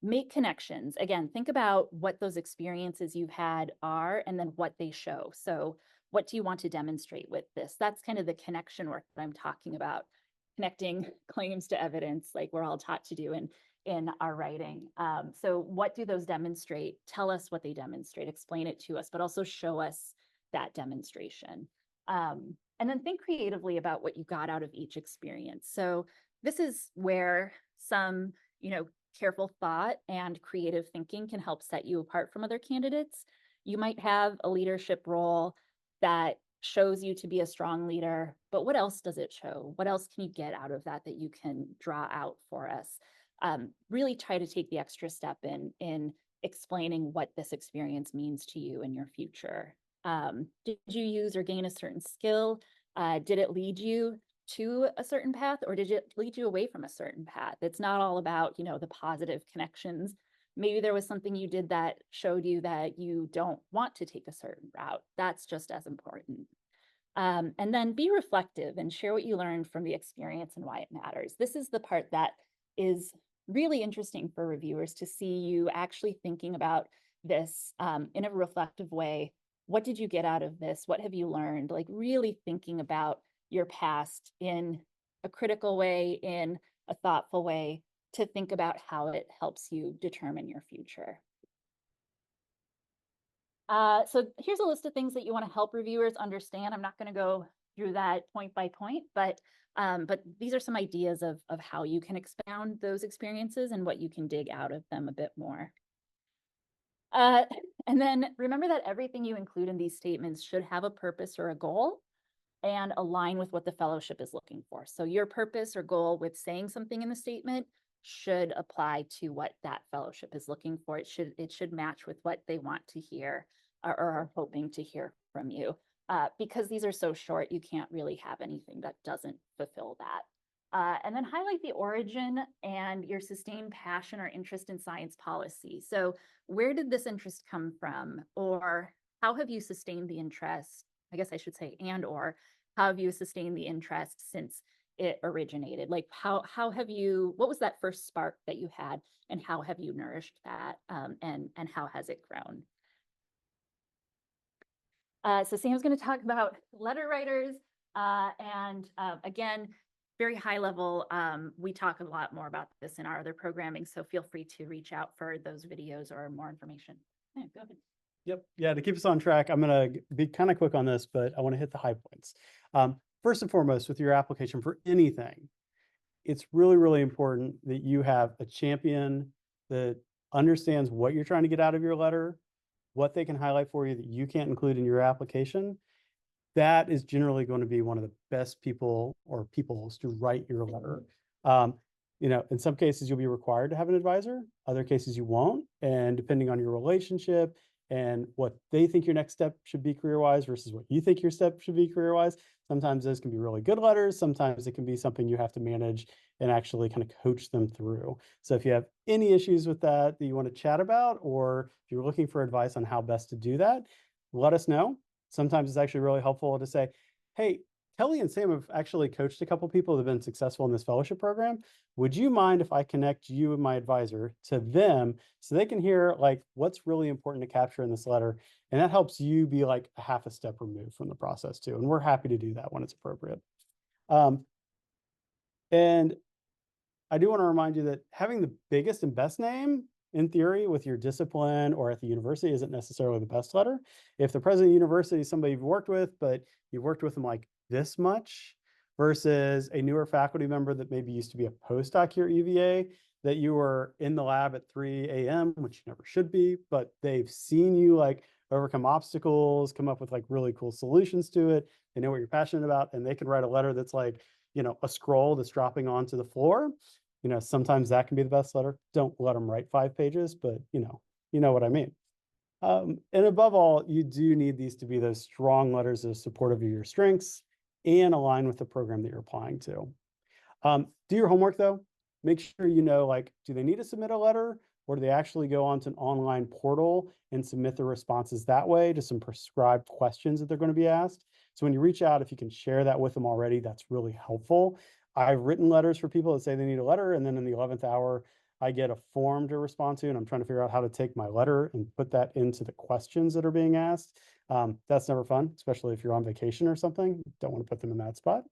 make connections. Again, think about what those experiences you've had are and then what they show. So what do you want to demonstrate with this? That's kind of the connection work that I'm talking about. Connecting claims to evidence, like we're all taught to do in our writing. So what do those demonstrate? Tell us what they demonstrate, explain it to us, but also show us that demonstration. And then think creatively about what you got out of each experience. So this is where some, careful thought and creative thinking can help set you apart from other candidates. You might have a leadership role that shows you to be a strong leader, but what else does it show? What else can you get out of that you can draw out for us? Really try to take the extra step in explaining what this experience means to you in your future. Did you use or gain a certain skill? Did it lead you to a certain path, or did it lead you away from a certain path? It's not all about, the positive connections. Maybe there was something you did that showed you that you don't want to take a certain route. That's just as important. And then be reflective and share what you learned from the experience and why it matters. This is the part that is really interesting for reviewers, to see you actually thinking about this in a reflective way. What did you get out of this? What have you learned? Like really thinking about your past in a critical way, in a thoughtful way, to think about how it helps you determine your future. So here's a list of things that you want to help reviewers understand. I'm not going to go through that point by point, but these are some ideas of how you can expound those experiences and what you can dig out of them a bit more. And then remember that everything you include in these statements should have a purpose or a goal and align with what the fellowship is looking for. So your purpose or goal with saying something in the statement should apply to what that fellowship is looking for. It should match with what they want to hear or are hoping to hear from you. Because these are so short, you can't really have anything that doesn't fulfill that. And then highlight the origin and your sustained passion or interest in science policy. So where did this interest come from? Or how have you sustained the interest? I guess I should say, and or how have you sustained the interest since it originated? Like how have you, what was that first spark that you had, and how have you nourished that, and how has it grown? So Sam's going to talk about letter writers, and again, very high level. We talk a lot more about this in our other programming, so feel free to reach out for those videos or more information. Yeah, go ahead. Yep. Yeah, to keep us on track, I'm going to be kind of quick on this, but I want to hit the high points. First and foremost, with your application for anything, it's really, really important that you have a champion that understands what you're trying to get out of your letter, what they can highlight for you that you can't include in your application. That is generally going to be one of the best people or peoples to write your letter. In some cases, you'll be required to have an advisor. Other cases, you won't. And depending on your relationship and what they think your next step should be career-wise versus what you think your step should be career-wise, sometimes those can be really good letters. Sometimes it can be something you have to manage and actually kind of coach them through. So if you have any issues with that you want to chat about, or if you're looking for advice on how best to do that, let us know. Sometimes it's actually really helpful to say, hey, Kelly and Sam have actually coached a couple people that have been successful in this fellowship program. Would you mind if I connect you and my advisor to them so they can hear like what's really important to capture in this letter? And that helps you be like a half a step removed from the process too. And we're happy to do that when it's appropriate. And I do want to remind you that having the biggest and best name in theory with your discipline or at the university isn't necessarily the best letter. If the president of the university is somebody you've worked with, but you've worked with them like this much versus a newer faculty member that maybe used to be a postdoc here at UVA, that you were in the lab at 3 a.m., which you never should be, but they've seen you like overcome obstacles, come up with like really cool solutions to it. They know what you're passionate about, and they can write a letter that's like, a scroll that's dropping onto the floor. Sometimes that can be the best letter. Don't let them write 5 pages, but you know what I mean. And above all, you do need these to be those strong letters that are supportive of your strengths and align with the program that you're applying to. Do your homework though. Make sure like, do they need to submit a letter, or do they actually go onto an online portal and submit their responses that way to some prescribed questions that they're going to be asked? So when you reach out, if you can share that with them already, that's really helpful. I've written letters for people that say they need a letter, and then in the 11th hour, I get a form to respond to, and I'm trying to figure out how to take my letter and put that into the questions that are being asked. That's never fun, especially if you're on vacation or something. Don't want to put them in that spot.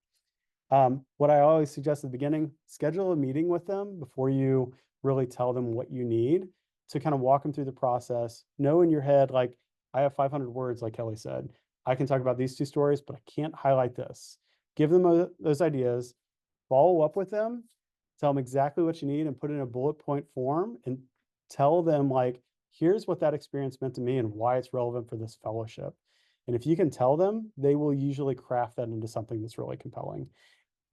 What I always suggest at the beginning, schedule a meeting with them before you really tell them what you need, to kind of walk them through the process. Know in your head, like, I have 500 words, like Kelly said. I can talk about these 2 stories, but I can't highlight this. Give them those ideas, follow up with them, tell them exactly what you need, and put it in a bullet point form, and tell them like, here's what that experience meant to me and why it's relevant for this fellowship. And if you can tell them, they will usually craft that into something that's really compelling.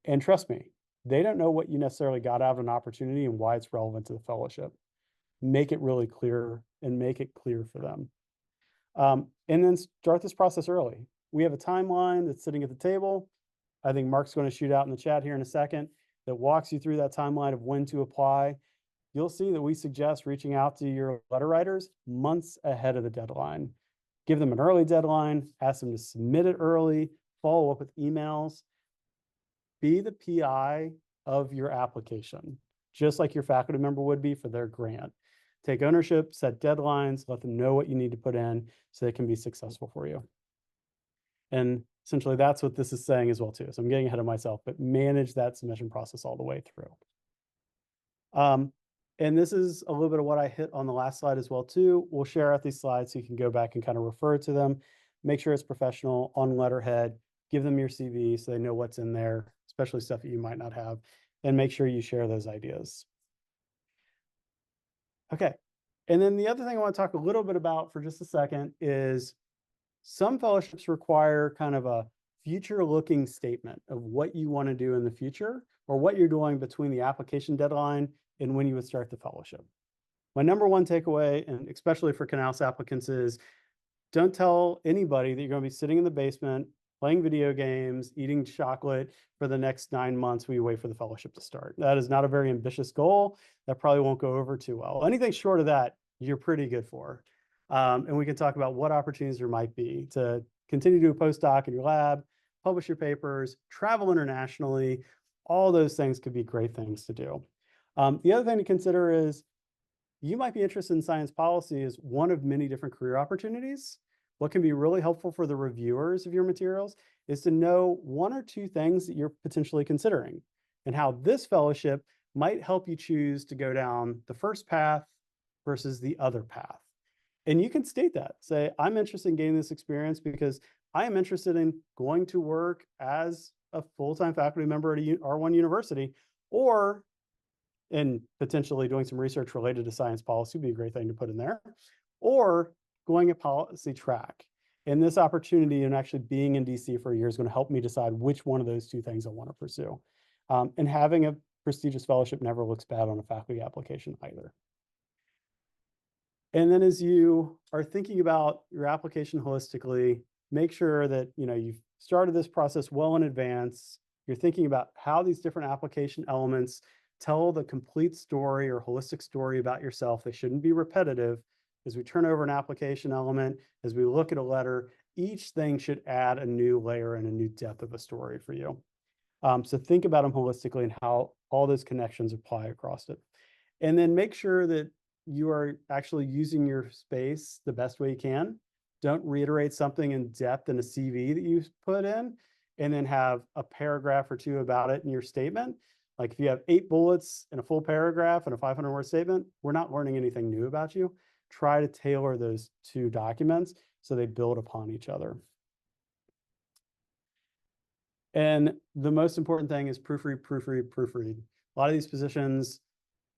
And trust me, they don't know what you necessarily got out of an opportunity and why it's relevant to the fellowship. Make it really clear and make it clear for them. And then start this process early. We have a timeline that's sitting at the table. I think Mark's going to shoot out in the chat here in a second that walks you through that timeline of when to apply. you'll see that we suggest reaching out to your letter writers months ahead of the deadline. Give them an early deadline, ask them to submit it early, follow up with emails. Be the PI of your application, just like your faculty member would be for their grant. Take ownership, set deadlines, let them know what you need to put in so they can be successful for you. And essentially that's what this is saying as well too. So I'm getting ahead of myself, but manage that submission process all the way through. And this is a little bit of what I hit on the last slide as well too. We'll share out these slides so you can go back and kind of refer to them. Make sure it's professional on letterhead. Give them your CV so they know what's in there, especially stuff that you might not have, and make sure you share those ideas. Okay. And then the other thing I want to talk a little bit about for just a second is some fellowships require kind of a future looking statement of what you want to do in the future or what you're doing between the application deadline and when you would start the fellowship. My number one takeaway, and especially for Canals applicants, is don't tell anybody that you're going to be sitting in the basement, playing video games, eating chocolate for the next 9 months while you wait for the fellowship to start. That is not a very ambitious goal. That probably won't go over too well. Anything short of that, you're pretty good for. And we can talk about what opportunities there might be to continue to do a postdoc in your lab, publish your papers, travel internationally. All those things could be great things to do. The other thing to consider is you might be interested in science policy as one of many different career opportunities. What can be really helpful for the reviewers of your materials is to know 1 or 2 things that you're potentially considering and how this fellowship might help you choose to go down the first path versus the other path. And you can state that. Say, I'm interested in gaining this experience because I am interested in going to work as a full-time faculty member at a R1 university, or and potentially doing some research related to science policy would be a great thing to put in there, or going a policy track. And this opportunity and actually being in DC for a year is going to help me decide which one of those 2 things I want to pursue. And having a prestigious fellowship never looks bad on a faculty application either. And then as you are thinking about your application holistically, make sure that you've started this process well in advance. You're thinking about how these different application elements tell the complete story or holistic story about yourself. They shouldn't be repetitive. As we turn over an application element, as we look at a letter, each thing should add a new layer and a new depth of a story for you. So think about them holistically and how all those connections apply across it. And then make sure that you are actually using your space the best way you can. Don't reiterate something in depth in a CV that you put in and then have a paragraph or 2 about it in your statement. Like if you have 8 bullets in a full paragraph and a 500-word statement, we're not learning anything new about you. Try to tailor those 2 documents so they build upon each other. And the most important thing is proofread, proofread, proofread. A lot of these positions,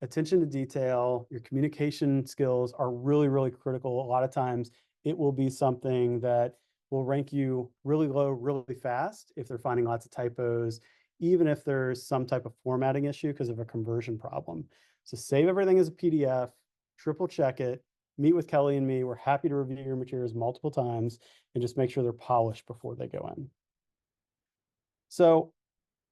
attention to detail, your communication skills are really, really critical. A lot of times it will be something that will rank you really low, really fast if they're finding lots of typos, even if there's some type of formatting issue because of a conversion problem. So save everything as a PDF, triple check it, meet with Kelly and me. We're happy to review your materials multiple times and just make sure they're polished before they go in. So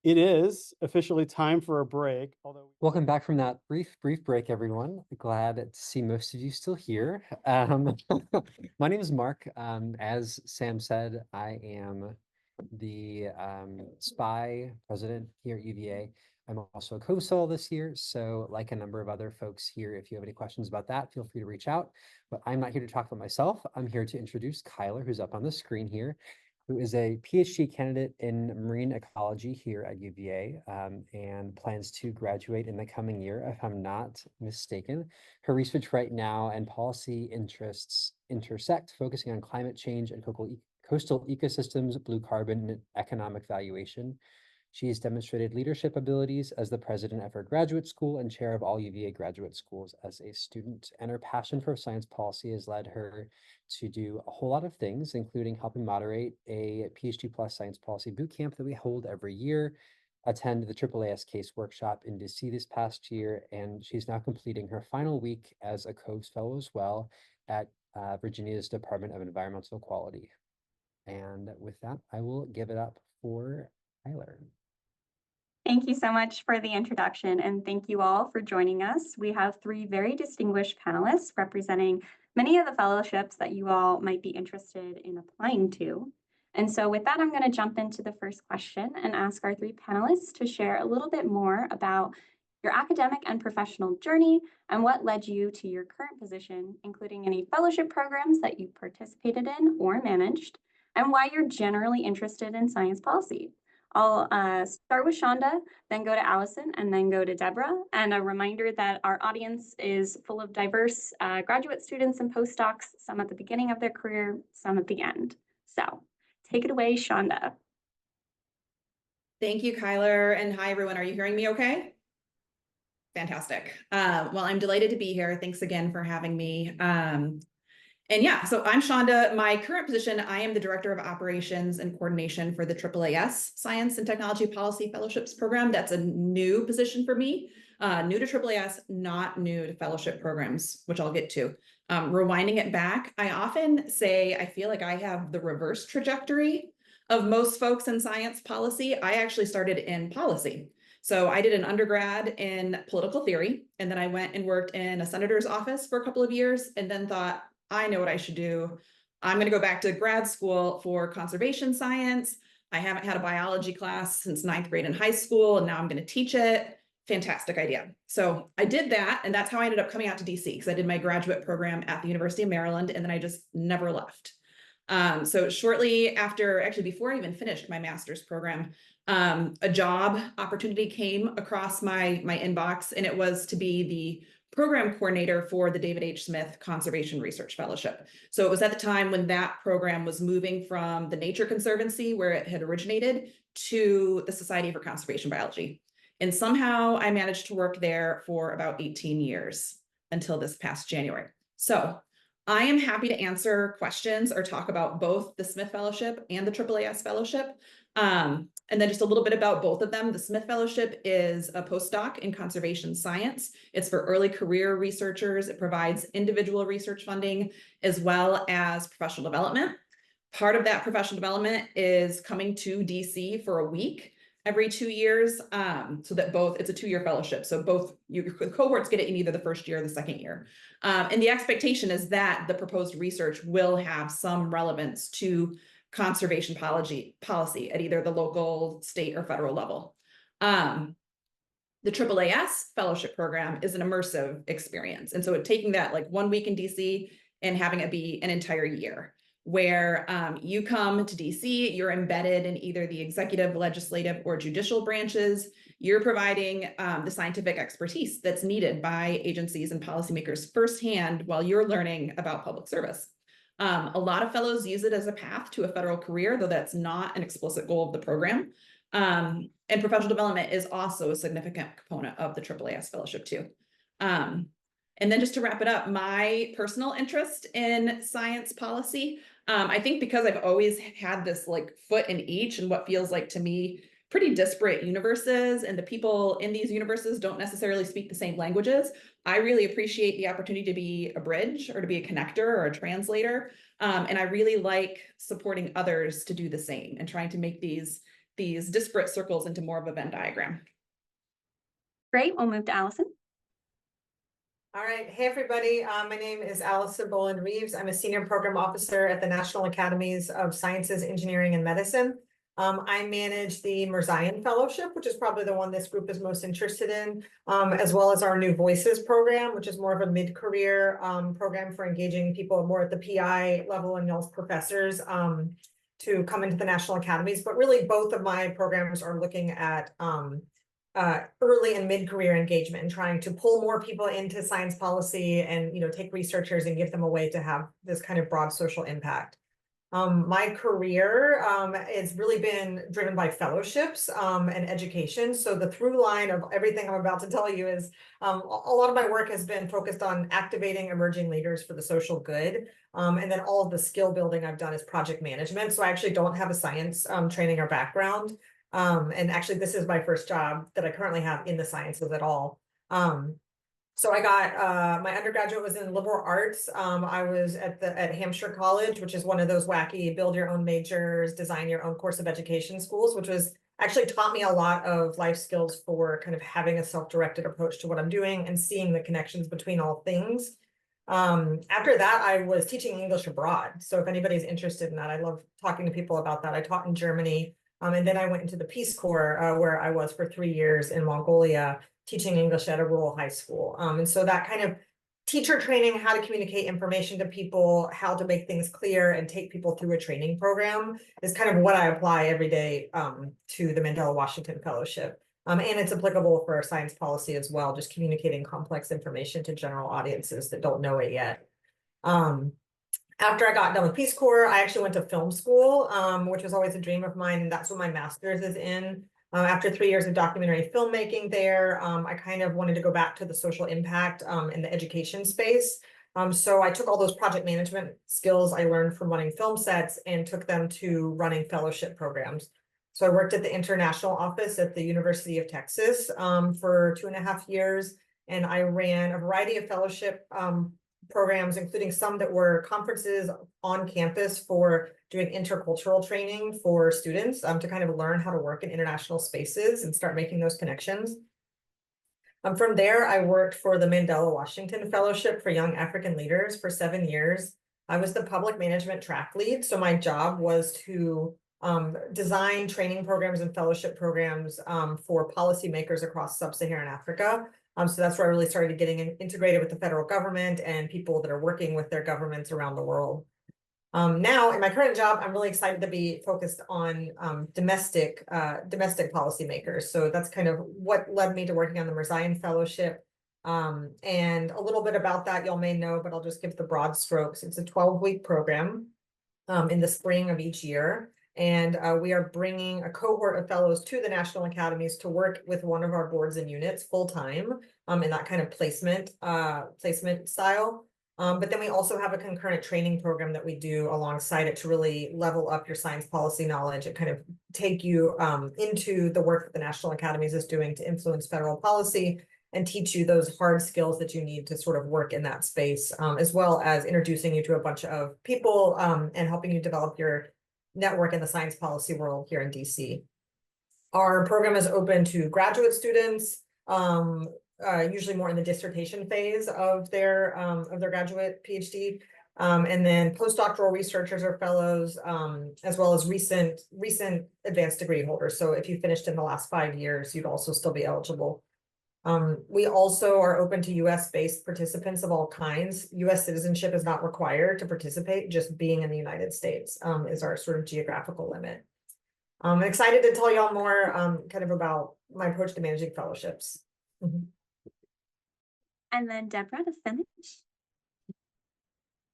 it is officially time for a break. Welcome back from that brief break, everyone. Glad to see most of you still here. My name is Mark. As Sam said, I am the SPY president here at UVA. I'm also a co-sol this year. So like a number of other folks here, if you have any questions about that, feel free to reach out. But I'm not here to talk about myself. I'm here to introduce Kyler, who's up on the screen here, who is a PhD candidate in marine ecology here at UVA and plans to graduate in the coming year, if I'm not mistaken. Her research right now and policy interests intersect, focusing on climate change and coastal ecosystems, blue carbon, and economic valuation. She has demonstrated leadership abilities as the president of her graduate school and chair of all UVA graduate schools as a student. And her passion for science policy has led her to do a whole lot of things, including helping moderate a PhD plus science policy bootcamp that we hold every year, attend the AAAS case workshop in DC this past year, and she's now completing her final week as a Coves Fellow as well at Virginia's Department of Environmental Quality. And with that, I will give it up for Tyler. Thank you so much for the introduction, and thank you all for joining us. We have three very distinguished panelists representing many of the fellowships that you all might be interested in applying to. And so with that, I'm going to jump into the first question and ask our three panelists to share a little bit more about your academic and professional journey and what led you to your current position, including any fellowship programs that you participated in or managed, and why you're generally interested in science policy. I'll start with Shonda, then go to Allison, and then go to Deborah. And a reminder that our audience is full of diverse graduate students and postdocs, some at the beginning of their career, some at the end. So take it away, Shonda. Thank you, Kyler, and hi, everyone. Are you hearing me okay? Fantastic. Well, I'm delighted to be here. Thanks again for having me. And yeah, so I'm Shonda. My current position, I am the Director of Operations and Coordination for the AAAS Science and Technology Policy Fellowships Program. That's a new position for me, new to AAAS, not new to fellowship programs, which I'll get to. Rewinding it back, I often say I feel like I have the reverse trajectory of most folks in science policy. I actually started in policy. So I did an undergrad in political theory, and then I went and worked in a senator's office for a couple of years, and then thought, I know what I should do. I'm going to go back to grad school for conservation science. I haven't had a biology class since 9th grade in high school, and now I'm going to teach it. Fantastic idea. So I did that, and that's how I ended up coming out to DC, because I did my graduate program at the University of Maryland, and then I just never left. So shortly after, actually before I even finished my master's program, a job opportunity came across my inbox, and it was to be the program coordinator for the David H. Smith Conservation Research Fellowship. So it was at the time when that program was moving from the Nature Conservancy, where it had originated, to the Society for Conservation Biology. And somehow I managed to work there for about 18 years until this past January. So I am happy to answer questions or talk about both the Smith Fellowship and the AAAS Fellowship. And then just a little bit about both of them. The Smith Fellowship is a postdoc in conservation science. It's for early career researchers. It provides individual research funding as well as professional development. Part of that professional development is coming to DC for a week every 2 years, so that it's a 2-year fellowship. So both your cohorts get it in either the first year or the second year. And the expectation is that the proposed research will have some relevance to conservation policy at either the local, state, or federal level. The AAAS fellowship program is an immersive experience. And so taking that like 1 week in DC and having it be an entire year, where you come to DC, you're embedded in either the executive, legislative, or judicial branches. You're providing the scientific expertise that's needed by agencies and policymakers firsthand while you're learning about public service. A lot of fellows use it as a path to a federal career, though that's not an explicit goal of the program. And professional development is also a significant component of the AAAS fellowship too. And then just to wrap it up, my personal interest in science policy, I think because I've always had this like foot in each and what feels like to me pretty disparate universes, and the people in these universes don't necessarily speak the same languages. I really appreciate the opportunity to be a bridge or to be a connector or a translator. And I really like supporting others to do the same and trying to make these disparate circles into more of a Venn diagram. Great, we'll move to Allison. All right. Hey, everybody. My name is Allison Boland-Reeves. I'm a senior program officer at the National Academies of Sciences, Engineering, and Medicine. I manage the Mirzayan Fellowship, which is probably the one this group is most interested in, as well as our New Voices program, which is more of a mid-career program for engaging people more at the PI level and as professors to come into the National Academies. But really, both of my programs are looking at early and mid-career engagement and trying to pull more people into science policy and, take researchers and give them a way to have this kind of broad social impact. My career has really been driven by fellowships and education. So the through line of everything I'm about to tell you is a lot of my work has been focused on activating emerging leaders for the social good. And then all of the skill building I've done is project management. So I actually don't have a science training or background. And actually, this is my first job that I currently have in the sciences at all. So I got my undergraduate was in liberal arts. I was at Hampshire College, which is one of those wacky build your own majors, design your own course of education schools, which was actually taught me a lot of life skills for kind of having a self-directed approach to what I'm doing and seeing the connections between all things. After that, I was teaching English abroad. So if anybody's interested in that, I love talking to people about that. I taught in Germany. And then I went into the Peace Corps, where I was for 3 years in Mongolia, teaching English at a rural high school. And so that kind of teacher training, how to communicate information to people, how to make things clear and take people through a training program is kind of what I apply every day to the Mandela Washington Fellowship. And it's applicable for science policy as well, just communicating complex information to general audiences that don't know it yet. After I got done with Peace Corps, I actually went to film school, which was always a dream of mine, and that's what my master's is in. After 3 years of documentary filmmaking there, I kind of wanted to go back to the social impact in the education space. So I took all those project management skills I learned from running film sets and took them to running fellowship programs. So I worked at the international office at the University of Texas for 2.5 years, and I ran a variety of fellowship programs, including some that were conferences on campus for doing intercultural training for students to kind of learn how to work in international spaces and start making those connections. From there, I worked for the Mandela Washington Fellowship for Young African Leaders for 7 years. I was the public management track lead, so my job was to design training programs and fellowship programs for policymakers across sub-Saharan Africa. So that's where I really started getting integrated with the federal government and people that are working with their governments around the world. Now, in my current job, I'm really excited to be focused on domestic policymakers. So that's kind of what led me to working on the Mirzayan Fellowship. And a little bit about that y'all may know, but I'll just give the broad strokes. It's a 12-week program in the spring of each year. And we are bringing a cohort of fellows to the National Academies to work with one of our boards and units full-time in that kind of placement style. But then we also have a concurrent training program that we do alongside it to really level up your science policy knowledge and kind of take you into the work that the National Academies is doing to influence federal policy and teach you those hard skills that you need to sort of work in that space, as well as introducing you to a bunch of people and helping you develop your network in the science policy world here in DC. Our program is open to graduate students, usually more in the dissertation phase of their graduate PhD, and then postdoctoral researchers or fellows, as well as recent advanced degree holders. So if you finished in the last 5 years, you'd also still be eligible. We also are open to US-based participants of all kinds. US citizenship is not required to participate, just being in the United States is our sort of geographical limit. I'm excited to tell y'all more kind of about my approach to managing fellowships. And then Deborah to finish.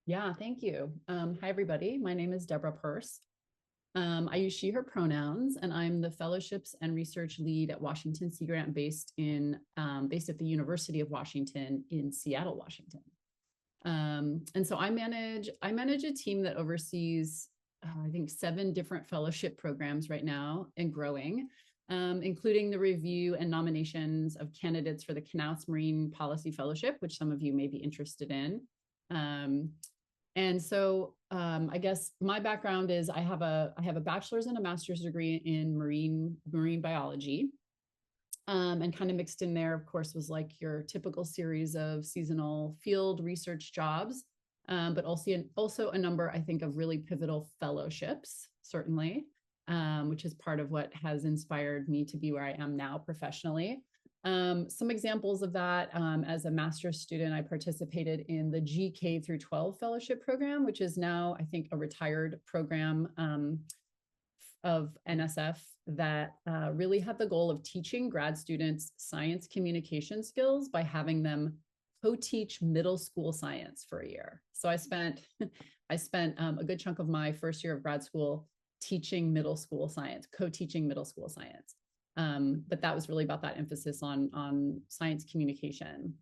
Yeah, thank you. Hi, everybody. My name is Deborah Purse. I use she, her pronouns, and I'm the fellowships and research lead at Washington Sea Grant based at the University of Washington in Seattle, Washington. And so I manage a team that oversees, I think 7 different fellowship programs right now and growing, including the review and nominations of candidates for the Knauss Marine Policy Fellowship, which some of you may be interested in. And so I guess my background is I have a bachelor's and a master's degree in marine biology. And kind of mixed in there, of course, was like your typical series of seasonal field research jobs, but also a number, I think, of really pivotal fellowships, certainly, which is part of what has inspired me to be where I am now professionally. Some examples of that, as a master's student, I participated in the GK through 12 fellowship program, which is now, I think, a retired program of NSF that really had the goal of teaching grad students science communication skills by having them co-teach middle school science for a year. So I spent a good chunk of my first year of grad school teaching middle school science, co-teaching middle school science. But that was really about that emphasis on science communication.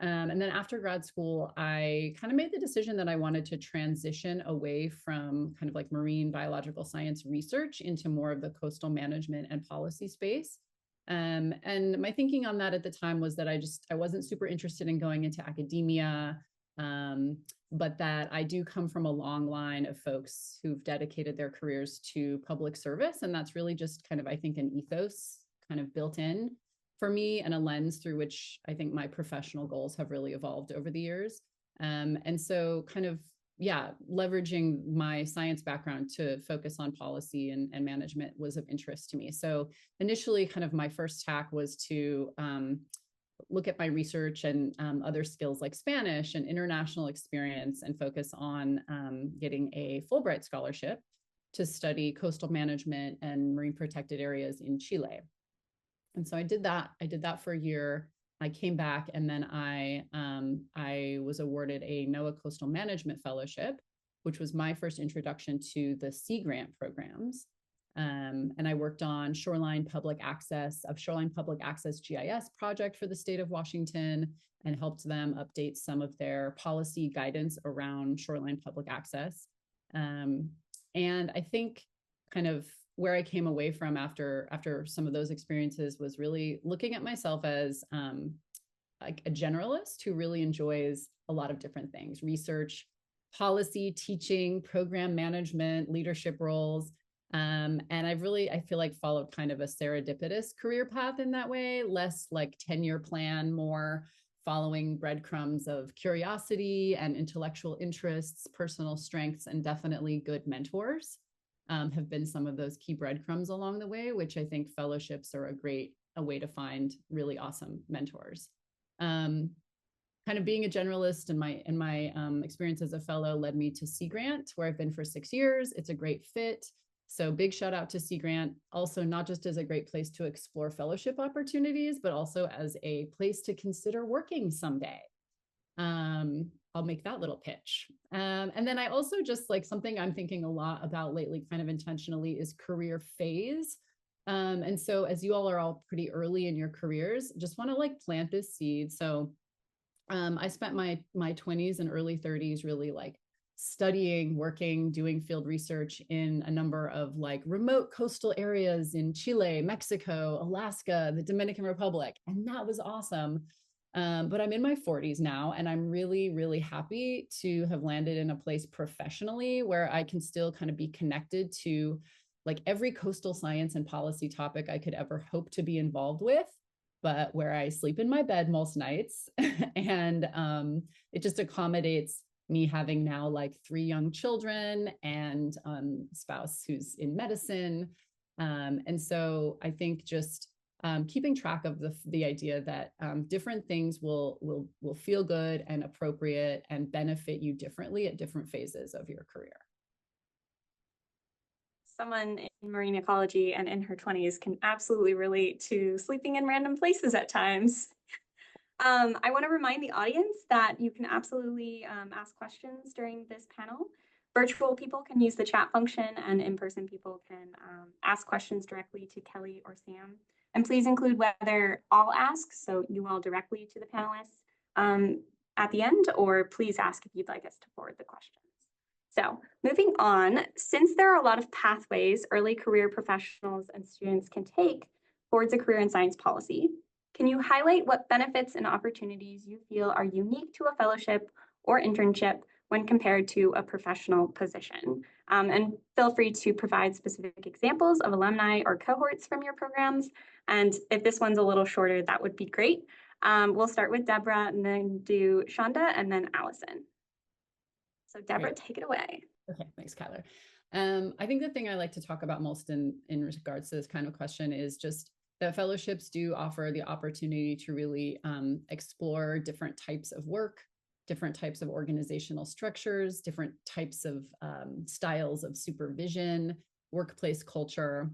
And then after grad school, I kind of made the decision that I wanted to transition away from kind of like marine biological science research into more of the coastal management and policy space. And my thinking on that at the time was that I wasn't super interested in going into academia. but that I do come from a long line of folks who've dedicated their careers to public service. And that's really just kind of, I think, an ethos kind of built in for me and a lens through which I think my professional goals have really evolved over the years. And so kind of, yeah, leveraging my science background to focus on policy and management was of interest to me. So initially kind of my first tack was to look at my research and other skills like Spanish and international experience and focus on getting a Fulbright scholarship to study coastal management and marine protected areas in Chile. And so I did that for a year. I came back and then I was awarded a NOAA Coastal Management Fellowship, which was my first introduction to the Sea Grant programs. And I worked on shoreline public access GIS project for the state of Washington and helped them update some of their policy guidance around shoreline public access. And I think kind of where I came away from after some of those experiences was really looking at myself as like a generalist who really enjoys a lot of different things: research, policy, teaching, program management, leadership roles. And I feel like followed kind of a serendipitous career path in that way, less like 10-year plan, more following breadcrumbs of curiosity and intellectual interests, personal strengths, and definitely good mentors have been some of those key breadcrumbs along the way, which I think fellowships are a way to find really awesome mentors. Kind of being a generalist and my experience as a fellow led me to Sea Grant, where I've been for 6 years. It's a great fit. So big shout out to Sea Grant, also not just as a great place to explore fellowship opportunities, but also as a place to consider working someday. I'll make that little pitch. And then I also just like something I'm thinking a lot about lately, kind of intentionally, is career phase. And so as you all are all pretty early in your careers, just want to like plant this seed. So I spent my 20s and early 30s really like studying, working, doing field research in a number of like remote coastal areas in Chile, Mexico, Alaska, the Dominican Republic. And that was awesome. But I'm in my 40s now, and I'm really, really happy to have landed in a place professionally where I can still kind of be connected to like every coastal science and policy topic I could ever hope to be involved with, but where I sleep in my bed most nights. And it just accommodates me having now like 3 young children and spouse who's in medicine. And so I think just keeping track of the idea that different things will feel good and appropriate and benefit you differently at different phases of your career. Someone in marine ecology and in her 20s can absolutely relate to sleeping in random places at times. I want to remind the audience that you can absolutely ask questions during this panel. Virtual people can use the chat function, and in-person people can ask questions directly to Kelly or Sam. And please include whether I'll ask, so you all directly to the panelists at the end, or please ask if you'd like us to forward the questions. So moving on, since there are a lot of pathways early career professionals and students can take towards a career in science policy, can you highlight what benefits and opportunities you feel are unique to a fellowship or internship when compared to a professional position? And feel free to provide specific examples of alumni or cohorts from your programs. And if this one's a little shorter, that would be great. We'll start with Deborah and then do Shonda and then Allison. So Deborah, Great. take it away. Okay, thanks, Kyler. I think the thing I like to talk about most in regards to this kind of question is just that fellowships do offer the opportunity to really explore different types of work, different types of organizational structures, different types of styles of supervision, workplace culture,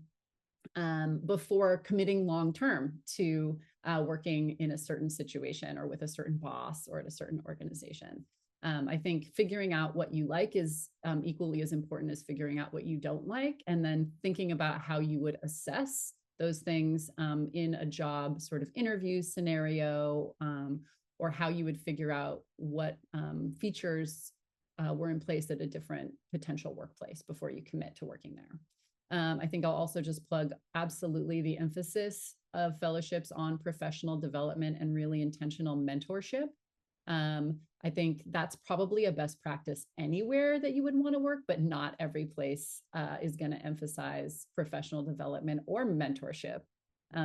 before committing long-term to working in a certain situation or with a certain boss or at a certain organization. I think figuring out what you like is equally as important as figuring out what you don't like, and then thinking about how you would assess those things in a job sort of interview scenario, or how you would figure out what features were in place at a different potential workplace before you commit to working there. I think I'll also just plug absolutely the emphasis of fellowships on professional development and really intentional mentorship. I think that's probably a best practice anywhere that you would want to work, but not every place is going to emphasize professional development or mentorship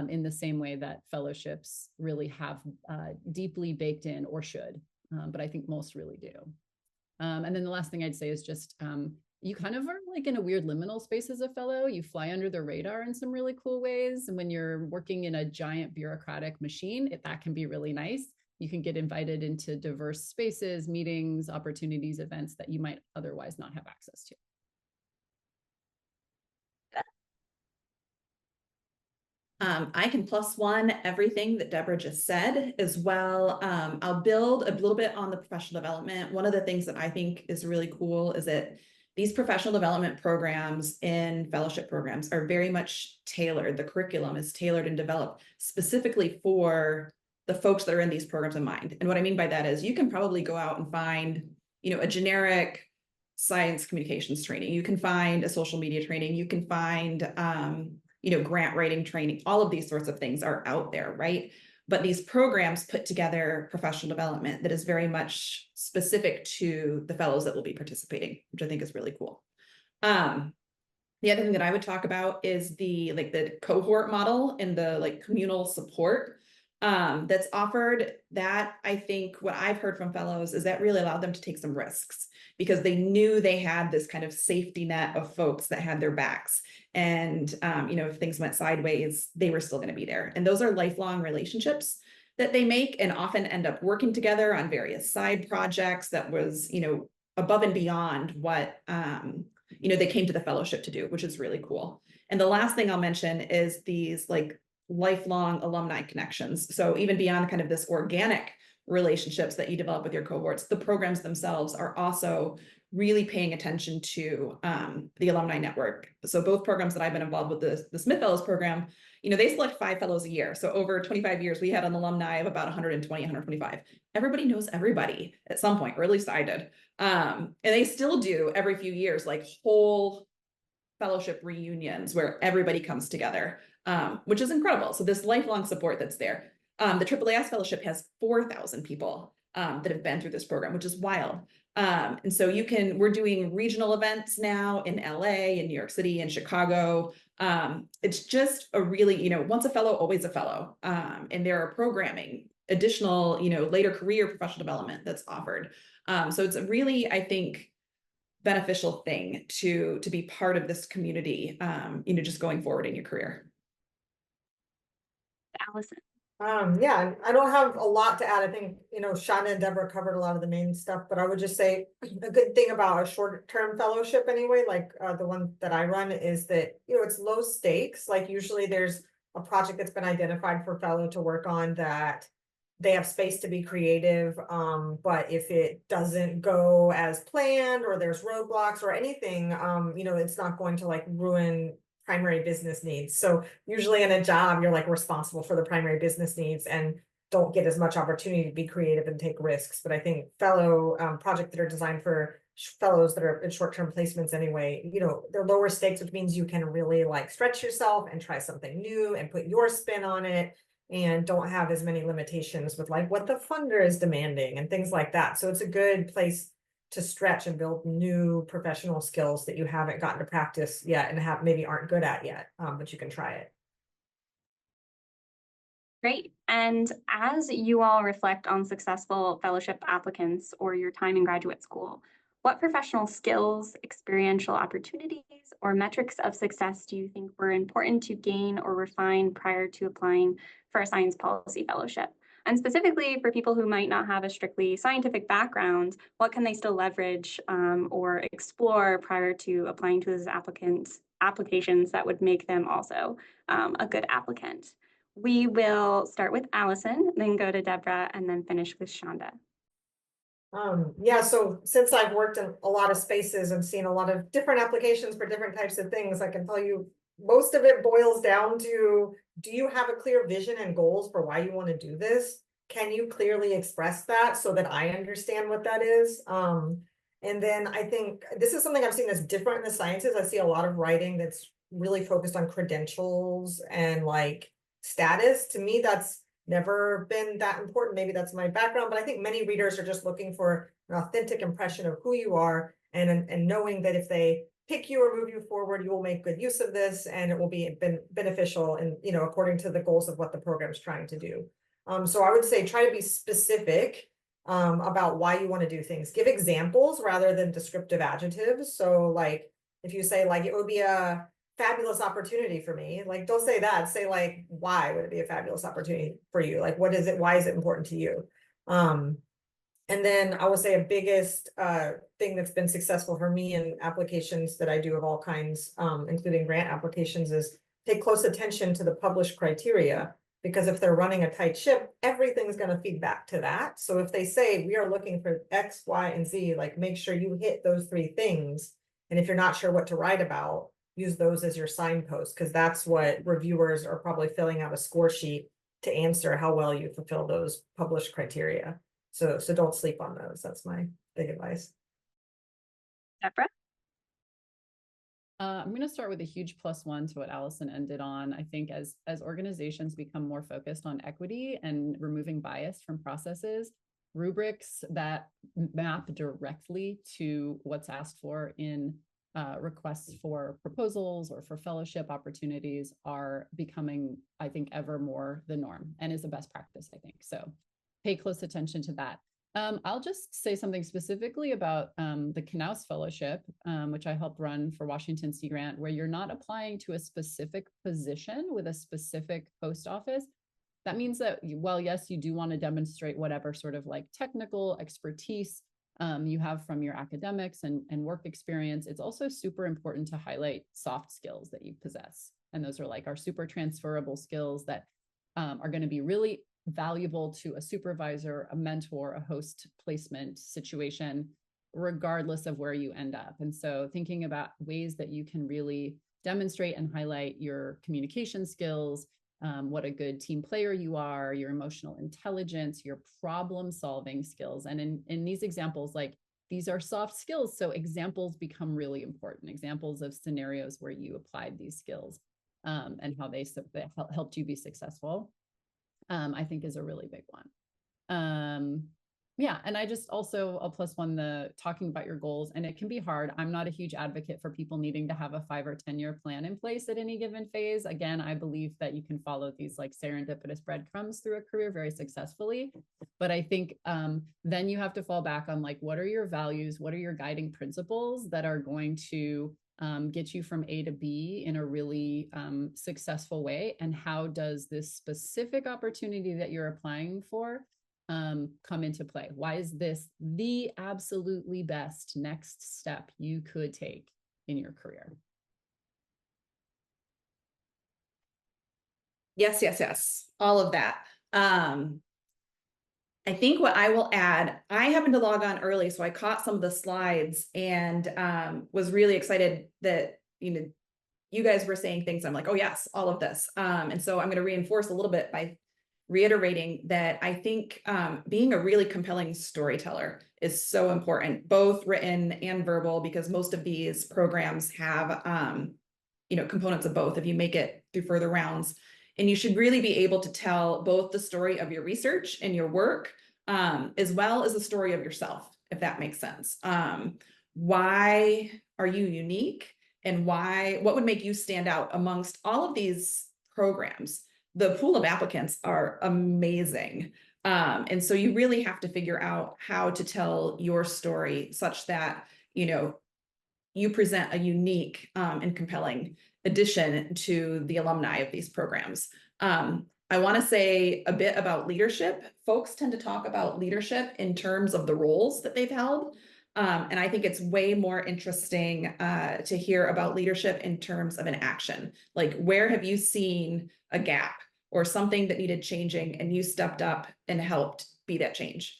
in the same way that fellowships really have deeply baked in, or should, but I think most really do. And then the last thing I'd say is just, you kind of are like in a weird liminal space as a fellow. You fly under the radar in some really cool ways. And when you're working in a giant bureaucratic machine, that can be really nice. You can get invited into diverse spaces, meetings, opportunities, events that you might otherwise not have access to. I can +1 everything that Deborah just said as well. I'll build a little bit on the professional development. One of the things that I think is really cool is that these professional development programs and fellowship programs are very much tailored. The curriculum is tailored and developed specifically for the folks that are in these programs in mind. And what I mean by that is you can probably go out and find, a generic science communications training. You can find a social media training. You can find, grant writing training. All of these sorts of things are out there, right? But these programs put together professional development that is very much specific to the fellows that will be participating, which I think is really cool. The other thing that I would talk about is the cohort model and the communal support that's offered. That I think what I've heard from fellows is that really allowed them to take some risks because they knew they had this kind of safety net of folks that had their backs. And, if things went sideways, they were still going to be there. And those are lifelong relationships that they make and often end up working together on various side projects that was, above and beyond what, they came to the fellowship to do, which is really cool. And the last thing I'll mention is these lifelong alumni connections. So even beyond kind of this organic relationships that you develop with your cohorts, the programs themselves are also really paying attention to the alumni network. So both programs that I've been involved with, the Smith Fellows program, they select 5 fellows a year. So over 25 years, we had an alumni of about 120, 125. Everybody knows everybody at some point, or at least I did. And they still do every few years, whole fellowship reunions where everybody comes together, which is incredible. So this lifelong support that's there. The AAAS Fellowship has 4,000 people that have been through this program, which is wild. And so we're doing regional events now in LA, in New York City, in Chicago. It's just a really, once a fellow, always a fellow. And there are programming, additional, later career professional development that's offered. So it's a really, I think, beneficial thing to be part of this community, just going forward in your career. Allison. Yeah, I don't have a lot to add. I think, Shana and Deborah covered a lot of the main stuff, but I would just say a good thing about a short-term fellowship anyway, the one that I run, is that, it's low stakes. Usually there's a project that's been identified for fellow to work on that they have space to be creative. But if it doesn't go as planned or there's roadblocks or anything, it's not going to ruin primary business needs. So usually in a job, you're responsible for the primary business needs and don't get as much opportunity to be creative and take risks. But I think fellow projects that are designed for fellows that are in short-term placements anyway, they're lower stakes, which means you can really stretch yourself and try something new and put your spin on it and don't have as many limitations with what the funder is demanding and things like that. So it's a good place to stretch and build new professional skills that you haven't gotten to practice yet and maybe aren't good at yet, but you can try it. Great. And as you all reflect on successful fellowship applicants or your time in graduate school, what professional skills, experiential opportunities, or metrics of success do you think were important to gain or refine prior to applying for a science policy fellowship? And specifically for people who might not have a strictly scientific background, what can they still leverage or explore prior to applying to those applications that would make them also a good applicant? We will start with Allison, then go to Deborah, and then finish with Shonda. Yeah, so since I've worked in a lot of spaces and seen a lot of different applications for different types of things, I can tell you most of it boils down to, do you have a clear vision and goals for why you want to do this? Can you clearly express that so that I understand what that is? And then I think this is something I've seen that's different in the sciences. I see a lot of writing that's really focused on credentials and status. To me, that's never been that important. Maybe that's my background, but I think many readers are just looking for an authentic impression of who you are, and knowing that if they pick you or move you forward, you will make good use of this, and it will be beneficial and, you know, according to the goals of what the program is trying to do. So I would say try to be specific about why you want to do things. Give examples rather than descriptive adjectives. So like, if you say like, it would be a fabulous opportunity for me, like, don't say that, say like, why would it be a fabulous opportunity for you? Like, what is it? Why is it important to you? And then I would say a biggest thing that's been successful for me in applications that I do of all kinds, including grant applications, is pay close attention to the published criteria. Because if they're running a tight ship, everything's going to feed back to that. So if they say we are looking for X, Y, and Z, like make sure you hit those 3 things. And if you're not sure what to write about, use those as your signpost, because that's what reviewers are probably filling out a score sheet to answer how well you fulfill those published criteria. So don't sleep on those. That's my big advice. Deborah? I'm going to start with a huge +1 to what Allison ended on. I think as organizations become more focused on equity and removing bias from processes, rubrics that map directly to what's asked for in requests for proposals or for fellowship opportunities are becoming, I think, ever more the norm, and is a best practice, I think. So pay close attention to that. I'll just say something specifically about the Knaus Fellowship, which I helped run for Washington Sea Grant, where you're not applying to a specific position with a specific post office. That means that, well, yes, you do want to demonstrate whatever sort of like technical expertise you have from your academics and work experience. It's also super important to highlight soft skills that you possess. And those are like our super transferable skills that are going to be really valuable to a supervisor, a mentor, a host placement situation, regardless of where you end up. And so thinking about ways that you can really demonstrate and highlight your communication skills, what a good team player you are, your emotional intelligence, your problem solving skills. And in these examples, like these are soft skills. So examples become really important. Examples of scenarios where you applied these skills and how they helped you be successful. I think is a really big one. Yeah, and I just also, I'll +1 the talking about your goals, and it can be hard. I'm not a huge advocate for people needing to have a 5 or 10-year plan in place at any given phase. Again, I believe that you can follow these like serendipitous breadcrumbs through a career very successfully. But I think then you have to fall back on like, what are your values? What are your guiding principles that are going to get you from A to B in a really successful way? And how does this specific opportunity that you're applying for come into play? Why is this the absolutely best next step you could take in your career? Yes. All of that. I think what I will add, I happened to log on early, so I caught some of the slides and was really excited that, you guys were saying things. I'm like, oh yes, all of this. And so I'm going to reinforce a little bit by reiterating that I think being a really compelling storyteller is so important, both written and verbal, because most of these programs have, components of both if you make it through further rounds. And you should really be able to tell both the story of your research and your work, as well as the story of yourself, if that makes sense. Why are you unique? And what would make you stand out amongst all of these programs? The pool of applicants are amazing. And so you really have to figure out how to tell your story such that, you present a unique and compelling addition to the alumni of these programs. I want to say a bit about leadership. Folks tend to talk about leadership in terms of the roles that they've held. And I think it's way more interesting to hear about leadership in terms of an action. Like, where have you seen a gap or something that needed changing and you stepped up and helped be that change?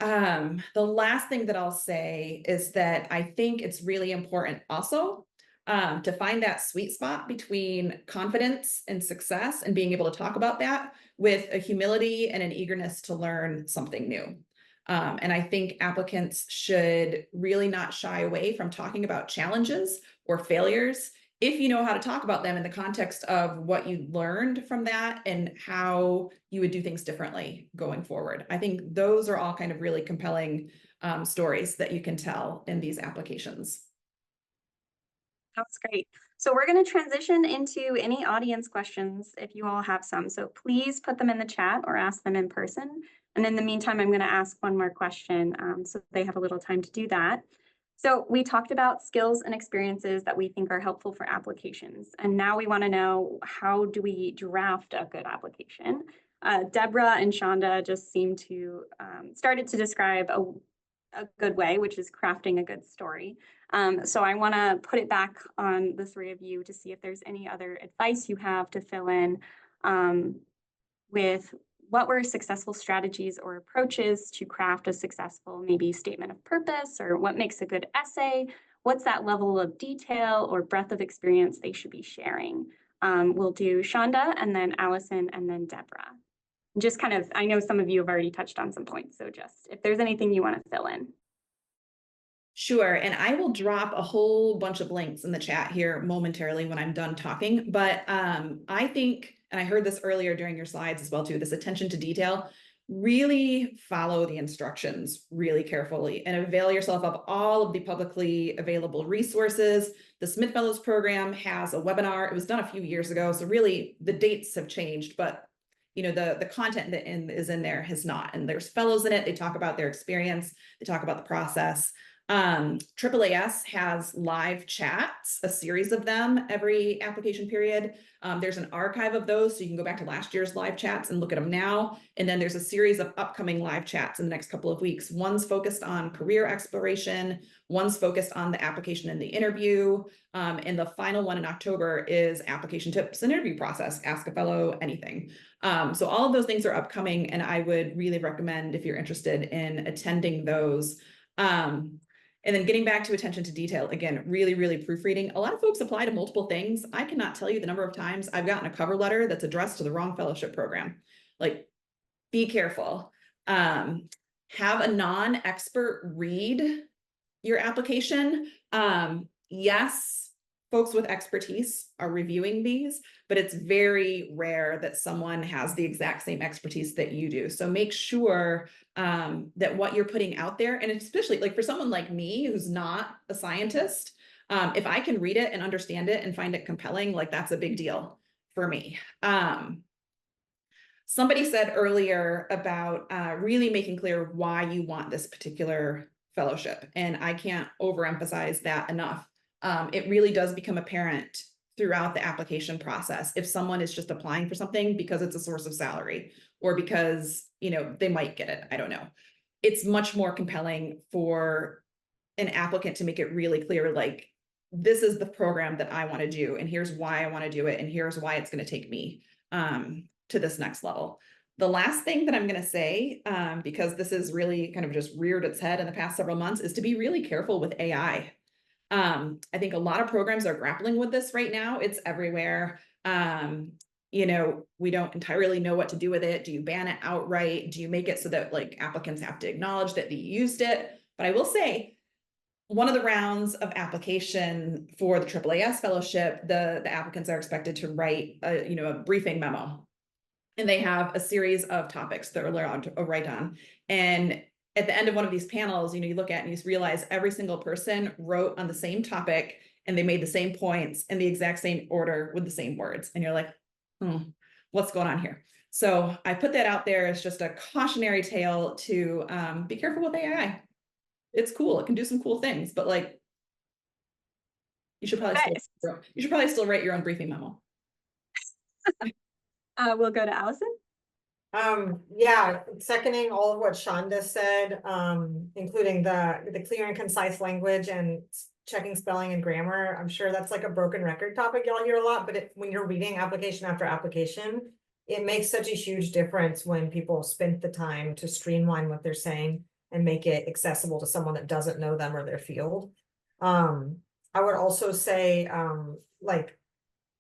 The last thing that I'll say is that I think it's really important also to find that sweet spot between confidence and success and being able to talk about that with a humility and an eagerness to learn something new. And I think applicants should really not shy away from talking about challenges or failures if you know how to talk about them in the context of what you learned from that and how you would do things differently going forward. I think those are all kind of really compelling stories that you can tell in these applications. That's great. So we're going to transition into any audience questions if you all have some. So please put them in the chat or ask them in person. And in the meantime, I'm going to ask one more question so they have a little time to do that. So we talked about skills and experiences that we think are helpful for applications. And now we want to know, how do we draft a good application? Deborah and Shonda just seem to started to describe a good way, which is crafting a good story. So I want to put it back on the three of you to see if there's any other advice you have to fill in with what were successful strategies or approaches to craft a successful maybe statement of purpose, or what makes a good essay? What's that level of detail or breadth of experience they should be sharing? We'll do Shonda and then Allison and then Deborah. Just kind of, I know some of you have already touched on some points, so just if there's anything you want to fill in. Sure, and I will drop a whole bunch of links in the chat here momentarily when I'm done talking, but I think, and I heard this earlier during your slides as well too, this attention to detail, really follow the instructions really carefully and avail yourself of all of the publicly available resources. The Smith Fellows program has a webinar. It was done a few years ago, so really the dates have changed, but you know, the content that is in there has not, and there's fellows in it. They talk about their experience. They talk about the process. AAAS has live chats, a series of them every application period. There's an archive of those, so you can go back to last year's live chats and look at them now. And then there's a series of upcoming live chats in the next couple of weeks. One's focused on career exploration, one's focused on the application and the interview. And the final one in October is application tips and interview process, ask a fellow anything. So all of those things are upcoming, and I would really recommend, if you're interested in attending those. And then getting back to attention to detail, again, really, really proofreading. A lot of folks apply to multiple things. I cannot tell you the number of times I've gotten a cover letter that's addressed to the wrong fellowship program. Like, be careful. Have a non-expert read your application. Yes, folks with expertise are reviewing these, but it's very rare that someone has the exact same expertise that you do. So make sure that what you're putting out there, and especially like for someone like me who's not a scientist, if I can read it and understand it and find it compelling, like that's a big deal for me. Somebody said earlier about really making clear why you want this particular fellowship, and I can't overemphasize that enough. It really does become apparent throughout the application process if someone is just applying for something because it's a source of salary or because, you know, they might get it. I don't know. It's much more compelling for an applicant to make it really clear, like, this is the program that I want to do, and here's why I want to do it, and here's why it's going to take me to this next level. The last thing that I'm going to say, because this is really kind of just reared its head in the past several months, is to be really careful with AI. I think a lot of programs are grappling with this right now. It's everywhere. You know, we don't entirely know what to do with it. Do you ban it outright? Do you make it so that like applicants have to acknowledge that they used it? But I will say, one of the rounds of application for the AAAS fellowship, the applicants are expected to write a briefing memo. And they have a series of topics that are allowed to write on. And at the end of one of these panels, you know, you look at and you realize every single person wrote on the same topic and they made the same points in the exact same order with the same words. And you're like, what's going on here? So I put that out there as just a cautionary tale to be careful with AI. It's cool. It can do some cool things, but like, you should probably still write your own briefing memo. We'll go to Allison. Yeah, seconding all of what Shonda said, including the clear and concise language and checking spelling and grammar. I'm sure that's like a broken record topic y'all hear a lot, but when you're reading application after application, it makes such a huge difference when people spend the time to streamline what they're saying and make it accessible to someone that doesn't know them or their field. I would also say, like,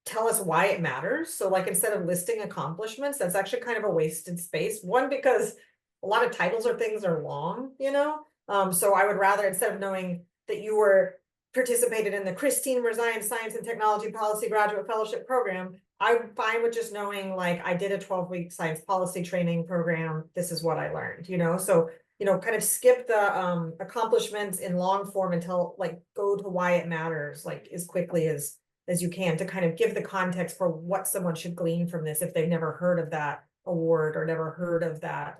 tell us why it matters. So like, instead of listing accomplishments, that's actually kind of a wasted space. One, because a lot of titles or things are long, you know? So I would rather, instead of knowing that you were participated in the Christine Merzian Science and Technology Policy Graduate Fellowship Program, I'm fine with just knowing, like, I did a 12-week science policy training program. This is what I learned, you know? So, you know, kind of skip the accomplishments in long form until, like, go to why it matters, like, as quickly as you can, to kind of give the context for what someone should glean from this if they've never heard of that award or never heard of that,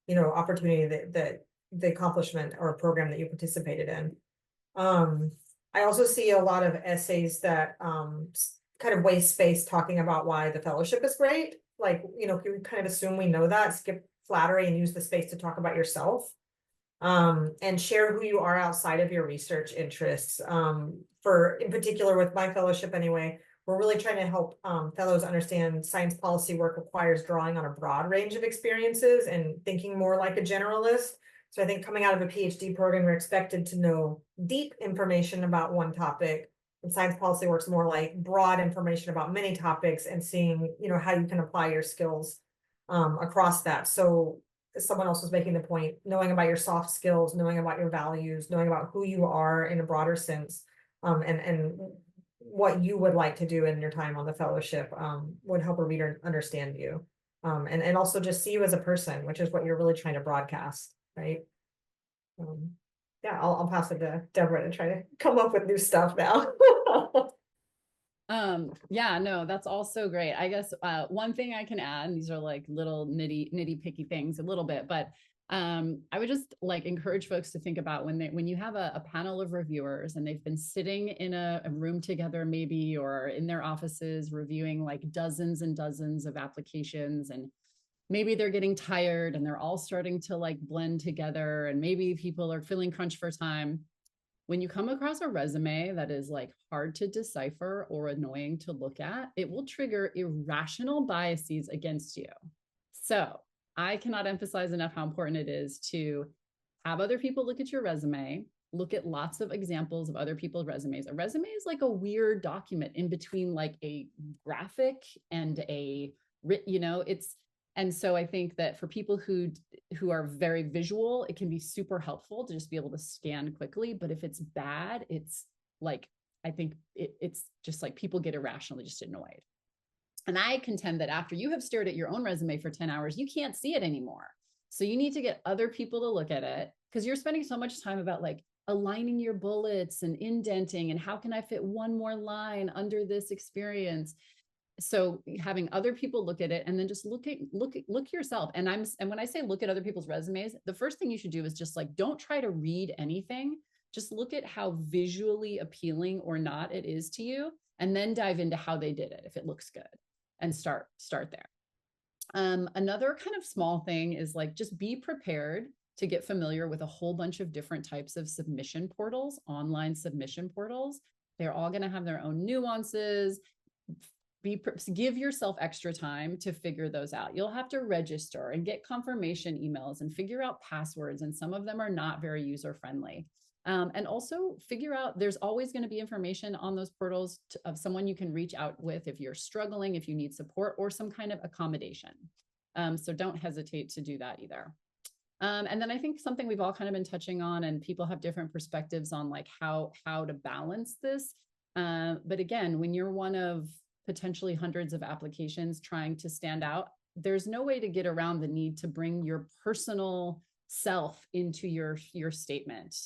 you know, opportunity that the accomplishment or program that you participated in. I also see a lot of essays that kind of waste space talking about why the fellowship is great. Like, you know, you kind of assume we know that, skip flattery and use the space to talk about yourself. And share who you are outside of your research interests. In particular with my fellowship anyway, we're really trying to help fellows understand science policy work requires drawing on a broad range of experiences and thinking more like a generalist. So I think coming out of a PhD program, we're expected to know deep information about one topic, and science policy works more like broad information about many topics and seeing, you know, how you can apply your skills across that. So someone else was making the point, knowing about your soft skills, knowing about your values, knowing about who you are in a broader sense, and what you would like to do in your time on the fellowship would help a reader understand you. And also just see you as a person, which is what you're really trying to broadcast, right? Yeah, I'll pass it to Deborah to try to come up with new stuff now. Yeah, no, that's also great. I guess one thing I can add, and these are like little nitty picky things a little bit, but I would just like encourage folks to think about when you have a panel of reviewers and they've been sitting in a room together maybe, or in their offices reviewing like dozens and dozens of applications, and maybe they're getting tired and they're all starting to like blend together, and maybe people are feeling crunched for time. When you come across a resume that is like hard to decipher or annoying to look at, it will trigger irrational biases against you. So I cannot emphasize enough how important it is to have other people look at your resume, look at lots of examples of other people's resumes. A resume is like a weird document in between like a graphic and a, you know, and so I think that for people who are very visual, it can be super helpful to just be able to scan quickly. But if it's bad, it's like, I think it's just like people get irrationally just annoyed. And I contend that after you have stared at your own resume for 10 hours, you can't see it anymore. So you need to get other people to look at it, because you're spending so much time about like aligning your bullets and indenting and how can I fit one more line under this experience. So having other people look at it, and then just look yourself. And when I say look at other people's resumes, the first thing you should do is just like, don't try to read anything. Just look at how visually appealing or not it is to you, and then dive into how they did it, if it looks good, and start there. Another kind of small thing is like, just be prepared to get familiar with a whole bunch of different types of submission portals, online submission portals. They're all going to have their own nuances. Give yourself extra time to figure those out. You'll have to register and get confirmation emails and figure out passwords, and some of them are not very user friendly. And also figure out, there's always going to be information on those portals of someone you can reach out with if you're struggling, if you need support or some kind of accommodation. So don't hesitate to do that either. And then I think something we've all kind of been touching on, and people have different perspectives on like how to balance this. But again, when you're one of potentially hundreds of applications trying to stand out, there's no way to get around the need to bring your personal self into your statement,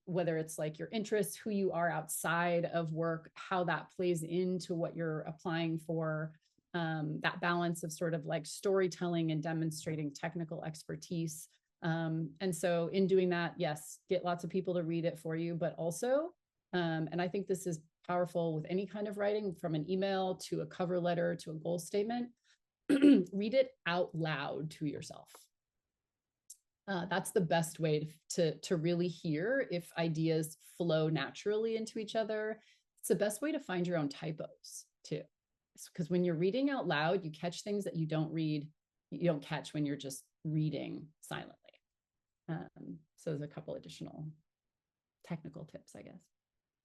whether it's like your interests, who you are outside of work, how that plays into what you're applying for, that balance of sort of like storytelling and demonstrating technical expertise. And so in doing that, yes, get lots of people to read it for you, but also, and I think this is powerful with any kind of writing, from an email to a cover letter to a goal statement, read it out loud to yourself. That's the best way to really hear if ideas flow naturally into each other. It's the best way to find your own typos too, because when you're reading out loud, you catch things that you don't catch when you're just reading silently. So there's a couple additional technical tips, I guess.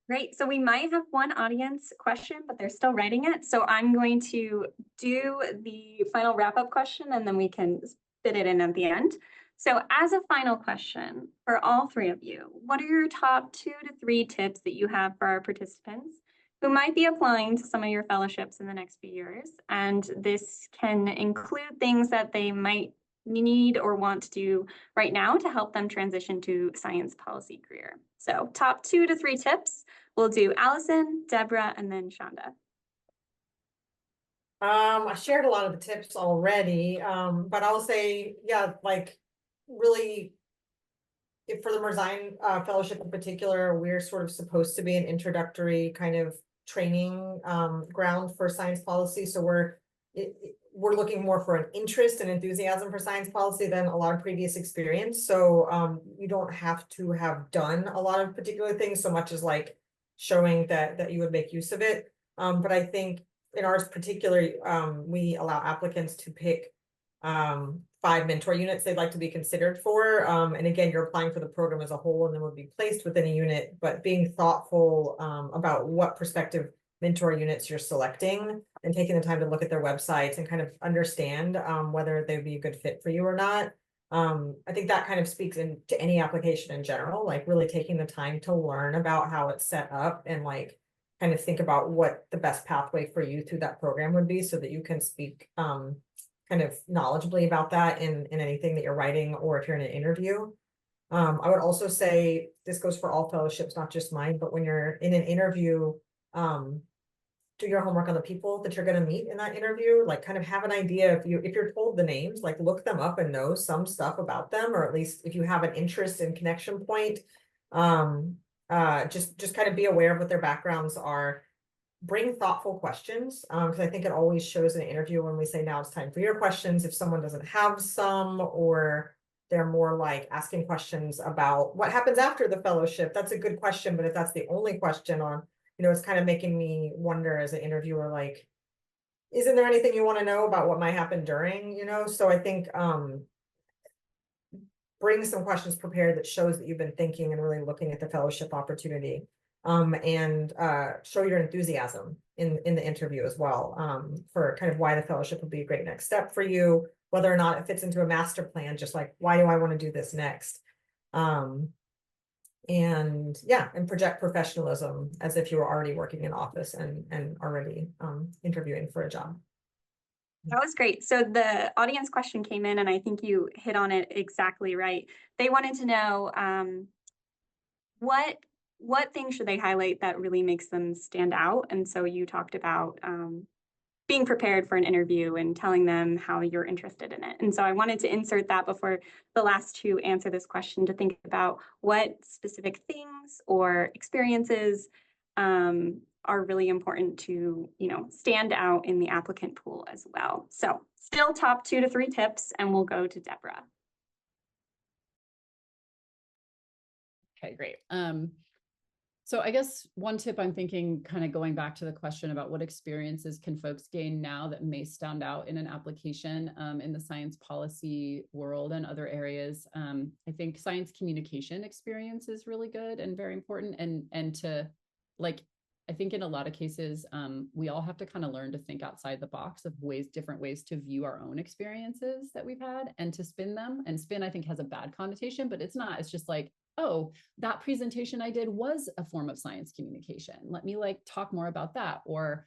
Great. So we might have one audience question, but they're still writing it. So I'm going to do the final wrap-up question, and then we can fit it in at the end. So as a final question for all three of you, what are your top 2 to 3 tips that you have for our participants who might be applying to some of your fellowships in the next few years? And this can include things that they might need or want to do right now to help them transition to science policy career. So top 2 to 3 tips. We'll do Allison, Deborah, and then Shonda. I shared a lot of the tips already, but I'll say, yeah, like really, if for the Merzine Fellowship in particular, we're sort of supposed to be an introductory kind of training ground for science policy. So we're looking more for an interest and enthusiasm for science policy than a lot of previous experience. So you don't have to have done a lot of particular things so much as like showing that you would make use of it. But I think in ours particular, we allow applicants to pick 5 mentor units they'd like to be considered for. And again, you're applying for the program as a whole and then would be placed within a unit, but being thoughtful about what prospective mentor units you're selecting and taking the time to look at their websites and kind of understand whether they'd be a good fit for you or not. I think that kind of speaks into any application in general, like really taking the time to learn about how it's set up and like kind of think about what the best pathway for you through that program would be so that you can speak kind of knowledgeably about that in anything that you're writing or if you're in an interview. I would also say this goes for all fellowships, not just mine, but when you're in an interview, do your homework on the people that you're going to meet in that interview, like kind of have an idea if you're told the names, like look them up and know some stuff about them, or at least if you have an interest and connection point, just kind of be aware of what their backgrounds are. Bring thoughtful questions, because I think it always shows in an interview when we say now it's time for your questions, if someone doesn't have some, or they're more like asking questions about what happens after the fellowship. That's a good question, but if that's the only question on, it's kind of making me wonder as an interviewer, like, isn't there anything you want to know about what might happen during, So I think bring some questions prepared that shows that you've been thinking and really looking at the fellowship opportunity. And show your enthusiasm in the interview as well, for kind of why the fellowship would be a great next step for you, whether or not it fits into a master plan, just like, why do I want to do this next? And project professionalism as if you were already working in office and already interviewing for a job. That was great. So the audience question came in and I think you hit on it exactly right. They wanted to know what things should they highlight that really makes them stand out? And so you talked about being prepared for an interview and telling them how you're interested in it. And so I wanted to insert that before the last two answer this question, to think about what specific things or experiences are really important to, stand out in the applicant pool as well. So still top 2 to 3 tips, and we'll go to Deborah. Okay, great. So I guess one tip I'm thinking, kind of going back to the question about what experiences can folks gain now that may stand out in an application in the science policy world and other areas. I think science communication experience is really good and very important. And to I think in a lot of cases, we all have to kind of learn to think outside the box of different ways to view our own experiences that we've had and to spin them. And spin, I think, has a bad connotation, but it's not. It's just like, oh, that presentation I did was a form of science communication. Let me talk more about that. Or,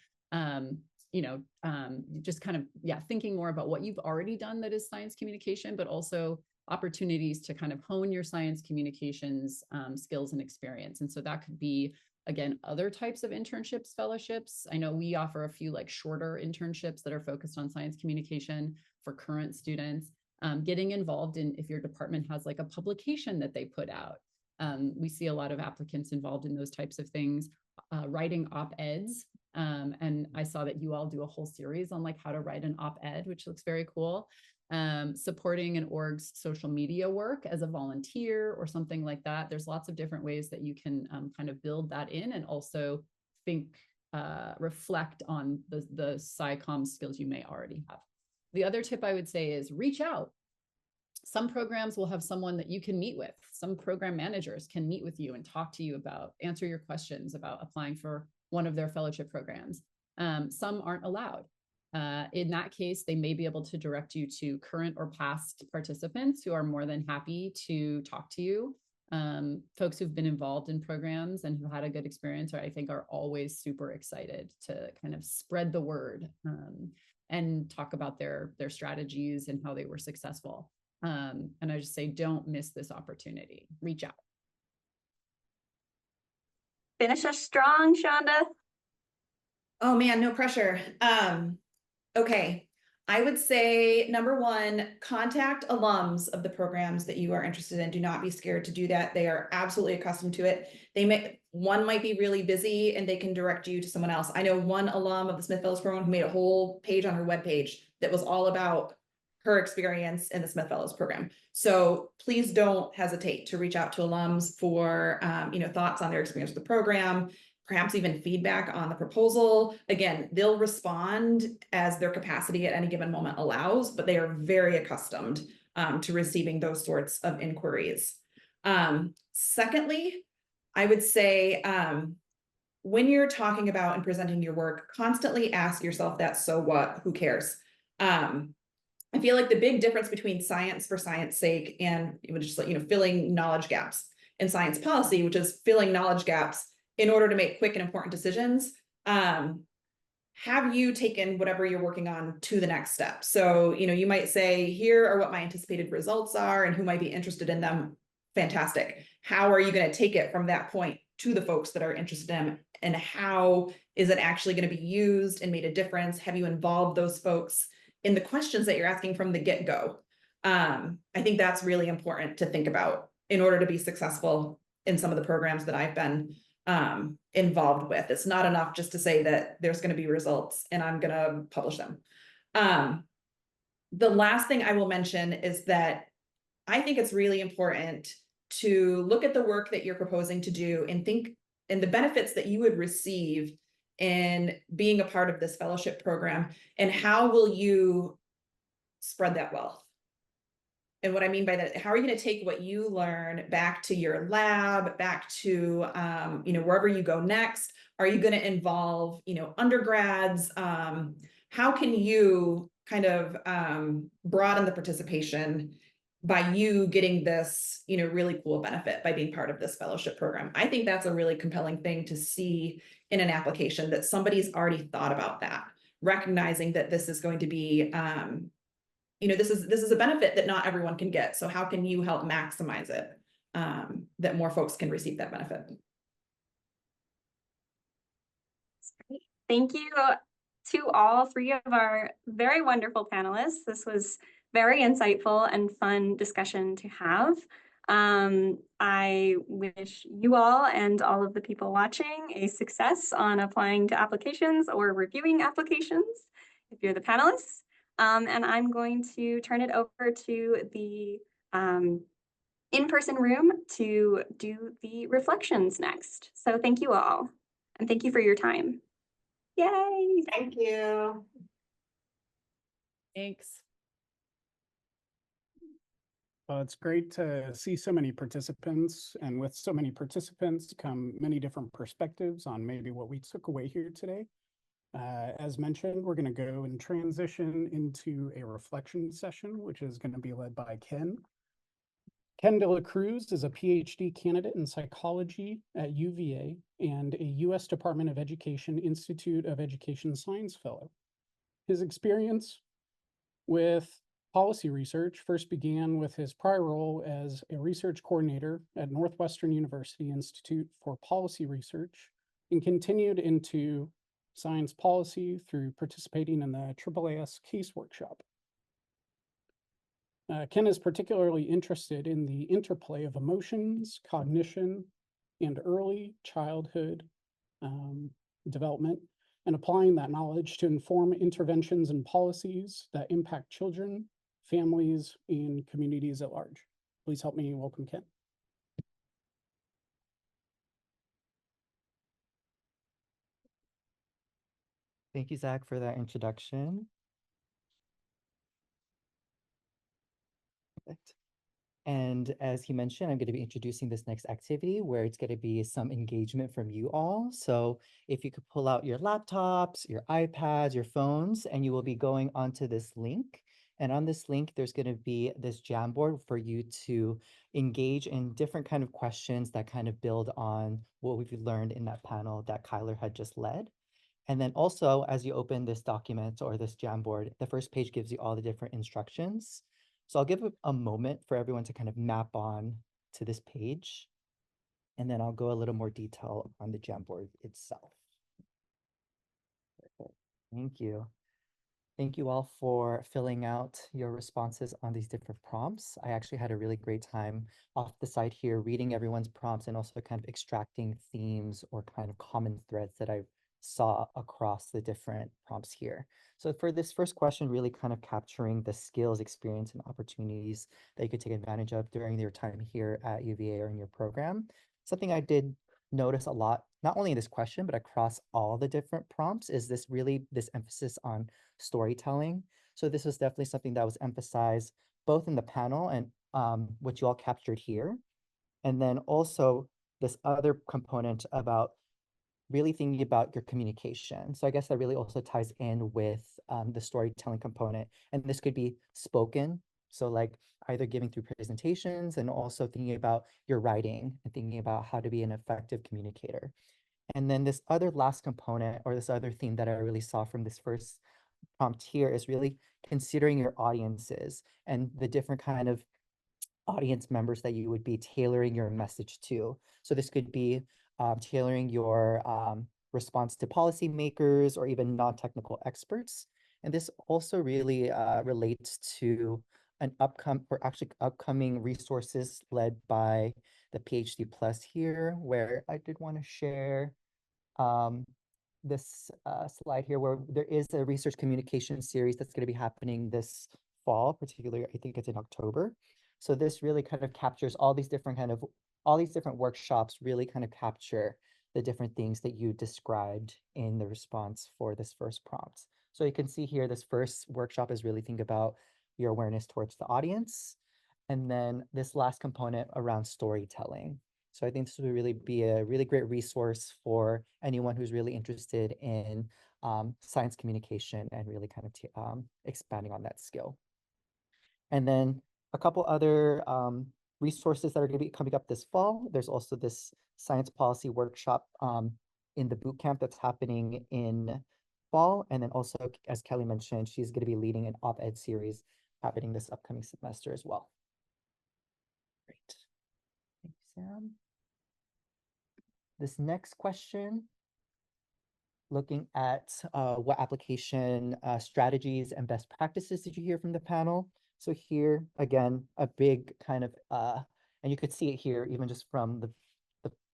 just kind of, thinking more about what you've already done that is science communication, but also opportunities to kind of hone your science communications skills and experience. And so that could be, again, other types of internships, fellowships. I know we offer a few shorter internships that are focused on science communication for current students. Getting involved in, if your department has a publication that they put out. We see a lot of applicants involved in those types of things, writing op-eds. And I saw that you all do a whole series on how to write an op-ed, which looks very cool. Supporting an org's social media work as a volunteer or something like that. There's lots of different ways that you can kind of build that in and also reflect on the SciComm skills you may already have. The other tip I would say is reach out. Some programs will have someone that you can meet with. Some program managers can meet with you and talk to you answer your questions about applying for one of their fellowship programs. Some aren't allowed. In that case, they may be able to direct you to current or past participants who are more than happy to talk to you. Folks who've been involved in programs and who had a good experience, I think, are always super excited to kind of spread the word and talk about their strategies and how they were successful. And I just say, don't miss this opportunity. Reach out. Finish us strong, Shonda. Oh man, no pressure. Okay. I would say number one, contact alums of the programs that you are interested in. Do not be scared to do that. They are absolutely accustomed to it. One might be really busy and they can direct you to someone else. I know one alum of the Smith Fellows program who made a whole page on her webpage that was all about her experience in the Smith Fellows program. So please don't hesitate to reach out to alums for thoughts on their experience with the program, perhaps even feedback on the proposal. Again, they'll respond as their capacity at any given moment allows, but they are very accustomed to receiving those sorts of inquiries. Secondly, I would say when you're talking about and presenting your work, constantly ask yourself that, so what, who cares? I feel like the big difference between science for science sake and just filling knowledge gaps in science policy, which is filling knowledge gaps in order to make quick and important decisions, have you taken whatever you're working on to the next step? So, you might say, here are what my anticipated results are and who might be interested in them. Fantastic. How are you going to take it from that point to the folks that are interested in them? And how is it actually going to be used and made a difference? Have you involved those folks in the questions that you're asking from the get-go? I think that's really important to think about in order to be successful in some of the programs that I've been involved with. It's not enough just to say that there's going to be results and I'm going to publish them. The last thing I will mention is that I think it's really important to look at the work that you're proposing to do and think and the benefits that you would receive in being a part of this fellowship program, and how will you spread that wealth? And what I mean by that, how are you going to take what you learn back to your lab, back to, wherever you go next? Are you going to involve, undergrads? How can you kind of broaden the participation by you getting this, really cool benefit by being part of this fellowship program? I think that's a really compelling thing to see in an application, that somebody's already thought about that, recognizing that this is going to be, this is a benefit that not everyone can get. So how can you help maximize it, that more folks can receive that benefit? Thank you to all three of our very wonderful panelists. This was very insightful and fun discussion to have. I wish you all and all of the people watching a success on applying to applications or reviewing applications if you're the panelists. And I'm going to turn it over to the in-person room to do the reflections next. So thank you all, and thank you for your time. Yay! Thank you. Thanks. Well, it's great to see so many participants, and with so many participants come many different perspectives on maybe what we took away here today. As mentioned, we're going to go and transition into a reflection session, which is going to be led by Ken. Ken De La Cruz is a PhD candidate in psychology at UVA and a U.S. Department of Education Institute of Education Science Fellow. His experience with policy research first began with his prior role as a research coordinator at Northwestern University Institute for Policy Research, and continued into science policy through participating in the AAAS case workshop. Ken is particularly interested in the interplay of emotions, cognition, and early childhood development, and applying that knowledge to inform interventions and policies that impact children, families, and communities at large. Please help me welcome Ken. Thank you, Zach, for that introduction. Perfect. And as he mentioned, I'm going to be introducing this next activity where it's going to be some engagement from you all. So if you could pull out your laptops, your iPads, your phones, and you will be going onto this link. And on this link, there's going to be this Jamboard for you to engage in different kind of questions that kind of build on what we've learned in that panel that Kyler had just led. And then also, as you open this document or this Jamboard, the first page gives you all the different instructions. So I'll give a moment for everyone to kind of map on to this page, and then I'll go a little more detail on the Jamboard itself. Perfect. Thank you. Thank you all for filling out your responses on these different prompts. I actually had a really great time off the side here reading everyone's prompts and also kind of extracting themes or kind of common threads that I saw across the different prompts here. So for this first question, really kind of capturing the skills, experience, and opportunities that you could take advantage of during your time here at UVA or in your program. Something I did notice a lot, not only in this question, but across all the different prompts, is this emphasis on storytelling. So this was definitely something that was emphasized both in the panel and what you all captured here. And then also this other component about really thinking about your communication. So I guess that really also ties in with the storytelling component. And this could be spoken. So like either giving through presentations and also thinking about your writing and thinking about how to be an effective communicator. And then this other last component or this other theme that I really saw from this first prompt here is really considering your audiences and the different kind of audience members that you would be tailoring your message to. So this could be tailoring your response to policymakers or even non-technical experts. And this also really relates to an upcoming resources led by the PhD Plus here, where I did want to share this slide here where there is a research communication series that's going to be happening this fall, particularly I think it's in October. So this really kind of captures all these different workshops really kind of capture the different things that you described in the response for this first prompt. So you can see here, this first workshop is really think about your awareness towards the audience. And then this last component around storytelling. So I think this would really be a really great resource for anyone who's really interested in science communication and really kind of expanding on that skill. And then a couple other resources that are going to be coming up this fall. There's also this science policy workshop in the boot camp that's happening in fall. And then also, as Kelly mentioned, she's going to be leading an op-ed series happening this upcoming semester as well. Great. Thank you, Sam. This next question, looking at what application strategies and best practices did you hear from the panel? So here, again, a big kind of, and you could see it here, even just from the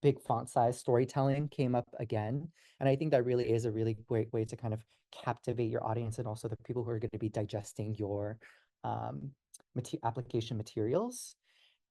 big font size, storytelling came up again. And I think that really is a really great way to kind of captivate your audience and also the people who are going to be digesting your application materials.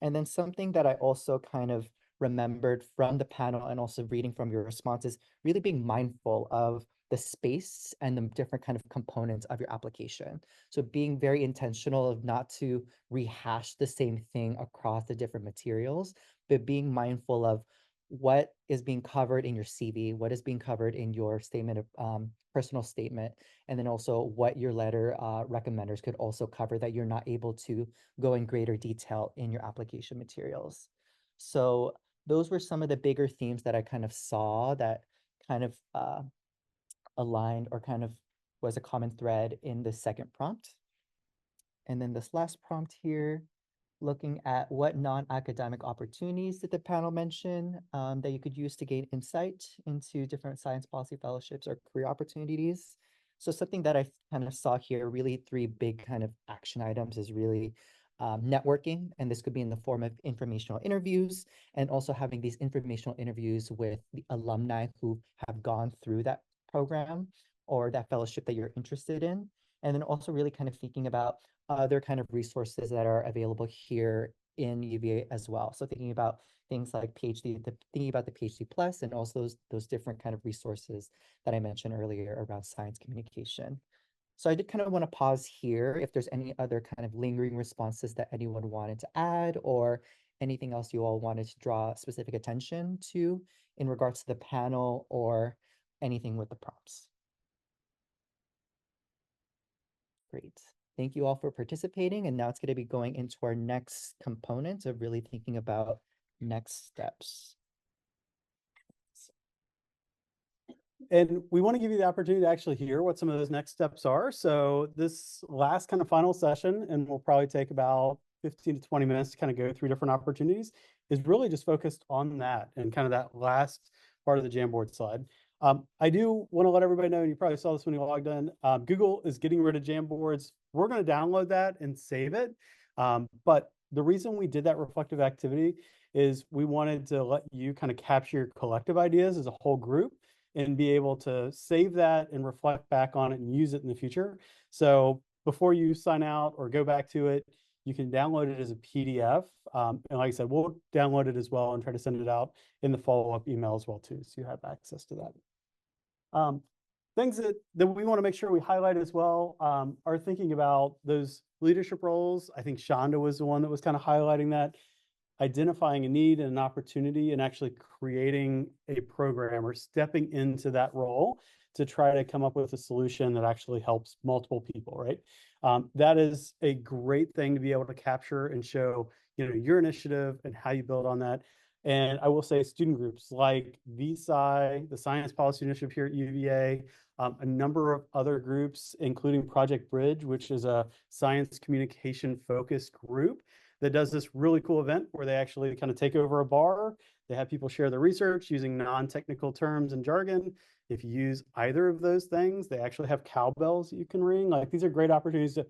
And then something that I also kind of remembered from the panel and also reading from your responses, really being mindful of the space and the different kind of components of your application. So being very intentional of not to rehash the same thing across the different materials, but being mindful of what is being covered in your CV, what is being covered in your statement of personal statement, and then also what your letter recommenders could also cover that you're not able to go in greater detail in your application materials. So those were some of the bigger themes that I kind of saw that kind of aligned or kind of was a common thread in the second prompt. And then this last prompt here, looking at what non-academic opportunities did the panel mention that you could use to gain insight into different science policy fellowships or career opportunities. So something that I kind of saw here, really three big kind of action items is really networking, and this could be in the form of informational interviews and also having these informational interviews with the alumni who have gone through that program or that fellowship that you're interested in. And then also really kind of thinking about other kind of resources that are available here in UVA as well. So thinking about things like thinking about the PhD Plus and also those different kind of resources that I mentioned earlier around science communication. So I did kind of want to pause here if there's any other kind of lingering responses that anyone wanted to add, or anything else you all wanted to draw specific attention to in regards to the panel or anything with the prompts. Great. Thank you all for participating. And now it's going to be going into our next component of really thinking about next steps. And we want to give you the opportunity to actually hear what some of those next steps are. So this last kind of final session, and we'll probably take about 15 to 20 minutes to kind of go through different opportunities, is really just focused on that and kind of that last part of the Jamboard slide. I do want to let everybody know, and you probably saw this when you logged in, Google is getting rid of Jamboards. We're going to download that and save it. But the reason we did that reflective activity is we wanted to let you kind of capture your collective ideas as a whole group and be able to save that and reflect back on it and use it in the future. So before you sign out or go back to it, you can download it as a PDF. And like I said, we'll download it as well and try to send it out in the follow-up email as well too, so you have access to that. Things that we want to make sure we highlight as well are thinking about those leadership roles. I think Shonda was the one that was kind of highlighting that, identifying a need and an opportunity and actually creating a program or stepping into that role to try to come up with a solution that actually helps multiple people, right? That is a great thing to be able to capture and show, your initiative and how you build on that. And I will say student groups like VSci, the Science Policy Initiative here at UVA, a number of other groups, including Project Bridge, which is a science communication focused group that does this really cool event where they actually kind of take over a bar. They have people share their research using non-technical terms and jargon. If you use either of those things, they actually have cowbells that you can ring. Like, these are great opportunities to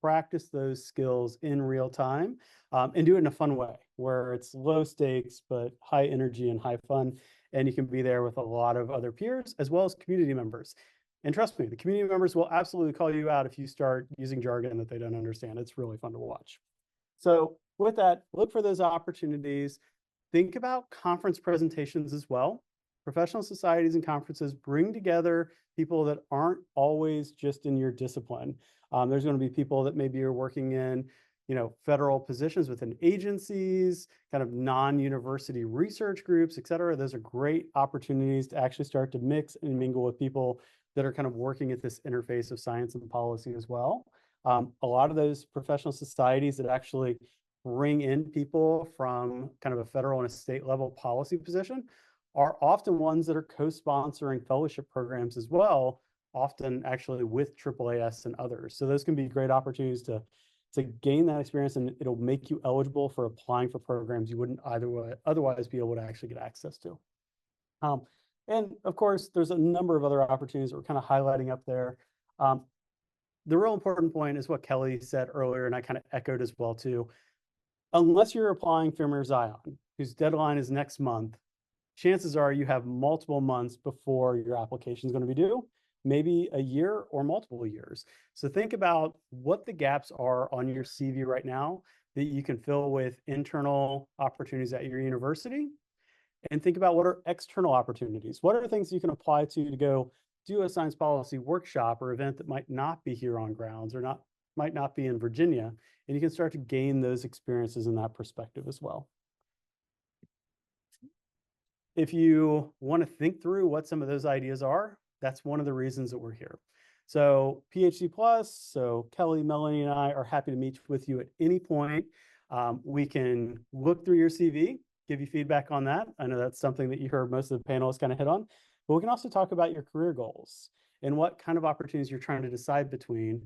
practice those skills in real time and do it in a fun way where it's low stakes, but high energy and high fun. And you can be there with a lot of other peers as well as community members. And trust me, the community members will absolutely call you out if you start using jargon that they don't understand. It's really fun to watch. So with that, look for those opportunities. Think about conference presentations as well. Professional societies and conferences bring together people that aren't always just in your discipline. There's going to be people that maybe are working in, federal positions within agencies, kind of non-university research groups, et cetera. Those are great opportunities to actually start to mix and mingle with people that are kind of working at this interface of science and policy as well. A lot of those professional societies that actually bring in people from kind of a federal and a state level policy position are often ones that are co-sponsoring fellowship programs as well, often actually with AAAS and others. So those can be great opportunities to gain that experience, and it'll make you eligible for applying for programs you wouldn't otherwise be able to actually get access to. And of course, there's a number of other opportunities that we're kind of highlighting up there. The real important point is what Kelly said earlier, and I kind of echoed as well too. Unless you're applying for Zion, whose deadline is next month, chances are you have multiple months before your application is going to be due, maybe a year or multiple years. So think about what the gaps are on your CV right now that you can fill with internal opportunities at your university, and think about what are external opportunities. What are things you can apply to go do a science policy workshop or event that might not be here on grounds or might not be in Virginia, and you can start to gain those experiences in that perspective as well. If you want to think through what some of those ideas are, that's one of the reasons that we're here. So PhD Plus, so Kelly, Melanie, and I are happy to meet with you at any point. We can look through your CV, give you feedback on that. I know that's something that you heard most of the panelists kind of hit on, but we can also talk about your career goals and what kind of opportunities you're trying to decide between.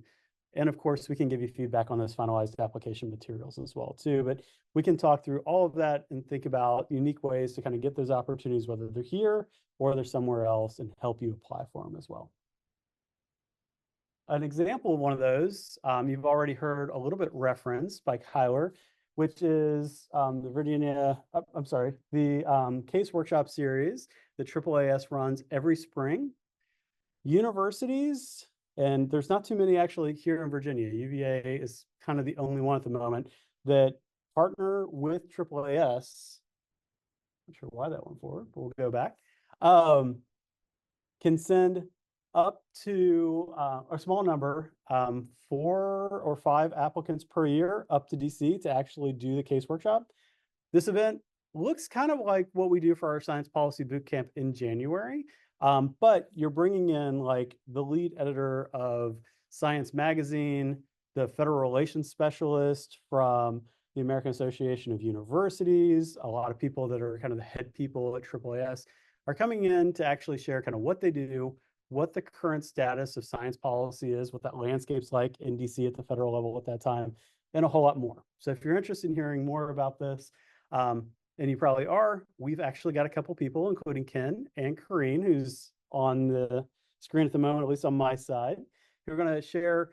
And of course, we can give you feedback on those finalized application materials as well too. But we can talk through all of that and think about unique ways to kind of get those opportunities, whether they're here or they're somewhere else, and help you apply for them as well. An example of one of those, you've already heard a little bit referenced by Kyler, which is the case workshop series that AAAS runs every spring. Universities, and there's not too many actually here in Virginia. UVA is kind of the only one at the moment that partner with AAAS. Not sure why that went forward, but we'll go back. Can send up to a small number, 4 or 5 applicants per year up to DC to actually do the case workshop. This event looks kind of like what we do for our science policy bootcamp in January, but you're bringing in like the lead editor of Science Magazine, the federal relations specialist from the American Association of Universities, a lot of people that are kind of the head people at AAAS are coming in to actually share kind of what they do, what the current status of science policy is, what that landscape's like in DC at the federal level at that time, and a whole lot more. So if you're interested in hearing more about this, and you probably are, we've actually got a couple people, including Ken and Corrine, who's on the screen at the moment, at least on my side, who are going to share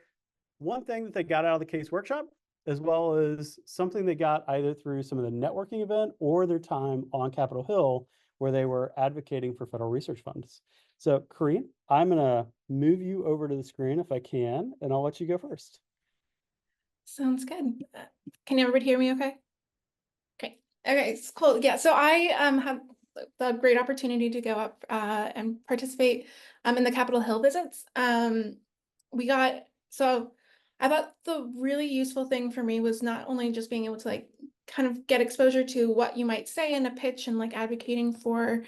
one thing that they got out of the case workshop, as well as something they got either through some of the networking event or their time on Capitol Hill, where they were advocating for federal research funds. So Corrine, I'm going to move you over to the screen if I can, and I'll let you go first. Sounds good. Can everybody hear me okay? Okay. Okay, it's cool. Yeah, so I have the great opportunity to go up and participate in the Capitol Hill visits. I thought the really useful thing for me was not only just being able to like kind of get exposure to what you might say in a pitch and like advocating for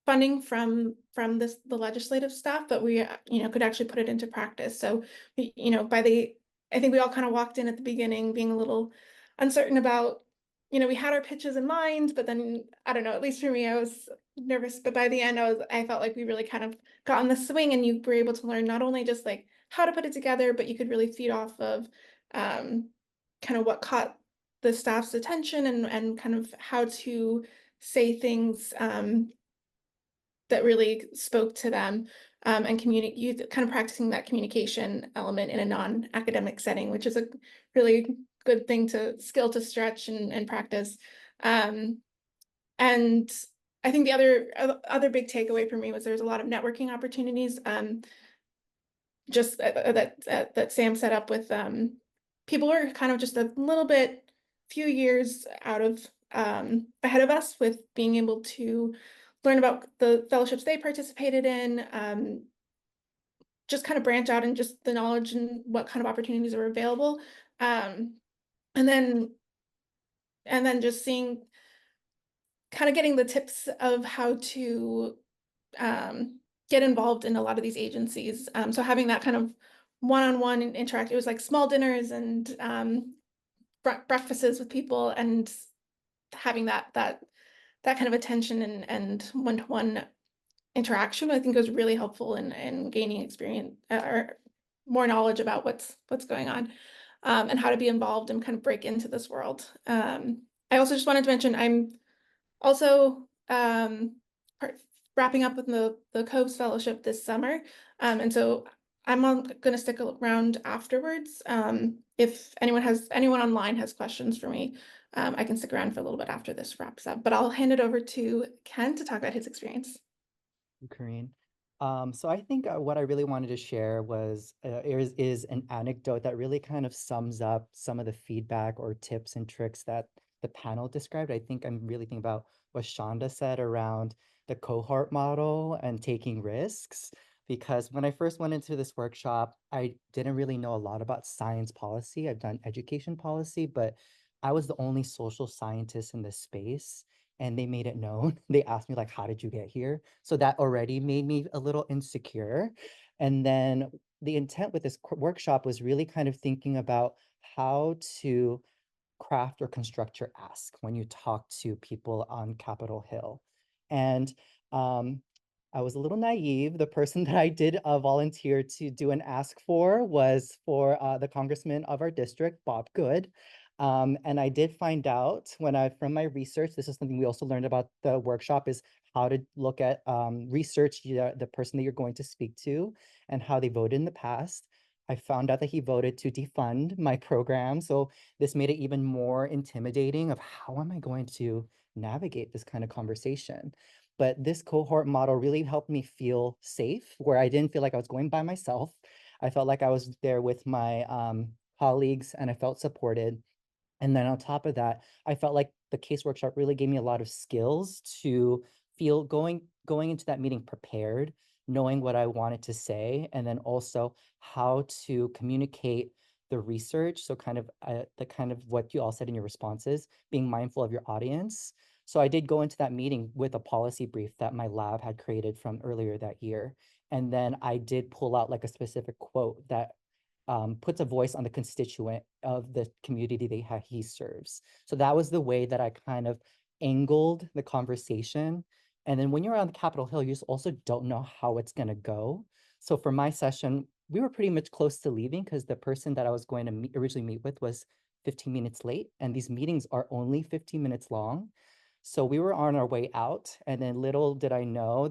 funding from the legislative staff, but we could actually put it into practice. So I think we all kind of walked in at the beginning being a little uncertain about, we had our pitches in mind, but then I don't know, at least for me, I was nervous, but by the end I felt like we really kind of got in the swing, and you were able to learn not only just like how to put it together, but you could really feed off of kind of what caught the staff's attention and kind of how to say things that really spoke to them, and kind of practicing that communication element in a non-academic setting, which is a really good skill to stretch and practice. And I think the other big takeaway for me was there's a lot of networking opportunities, just that Sam set up with people who are kind of just a little bit, few years out of ahead of us with being able to learn about the fellowships they participated in, just kind of branch out and just the knowledge and what kind of opportunities are available. And then just seeing, kind of getting the tips of how to get involved in a lot of these agencies. So having that kind of one-on-one interact, it was like small dinners and breakfasts with people, and having that kind of attention and one-to-one interaction, I think was really helpful in gaining experience or more knowledge about what's going on, and how to be involved and kind of break into this world. I also just wanted to mention I'm also wrapping up with the Coves Fellowship this summer, and so I'm going to stick around afterwards. If anyone online has questions for me, I can stick around for a little bit after this wraps up, but I'll hand it over to Ken to talk about his experience. Corrine. So I think what I really wanted to share is an anecdote that really kind of sums up some of the feedback or tips and tricks that the panel described. I think I'm really thinking about what Shonda said around the cohort model and taking risks, because when I first went into this workshop, I didn't really know a lot about science policy. I've done education policy, but I was the only social scientist in this space. And they made it known. They asked me like, how did you get here? So that already made me a little insecure. And then the intent with this workshop was really kind of thinking about how to craft or construct your ask when you talk to people on Capitol Hill. And I was a little naive. The person that I did volunteer to do an ask for was for the congressman of our district, Bob Good. And I did find out from my research, this is something we also learned about the workshop, is how to look at research the person that you're going to speak to and how they voted in the past. I found out that he voted to defund my program. So this made it even more intimidating of how am I going to navigate this kind of conversation. But this cohort model really helped me feel safe, where I didn't feel like I was going by myself. I felt like I was there with my colleagues, and I felt supported. And then on top of that, I felt like the case workshop really gave me a lot of skills to feel going into that meeting prepared, knowing what I wanted to say, and then also how to communicate the research. So kind of the kind of what you all said in your responses, being mindful of your audience. So I did go into that meeting with a policy brief that my lab had created from earlier that year. And then I did pull out like a specific quote that puts a voice on the constituent of the community he serves. So that was the way that I kind of angled the conversation. And then when you're on Capitol Hill, you just also don't know how it's going to go. So for my session, we were pretty much close to leaving because the person that I was going to originally meet with was 15 minutes late. And these meetings are only 15 minutes long. So we were on our way out, and then little did I know,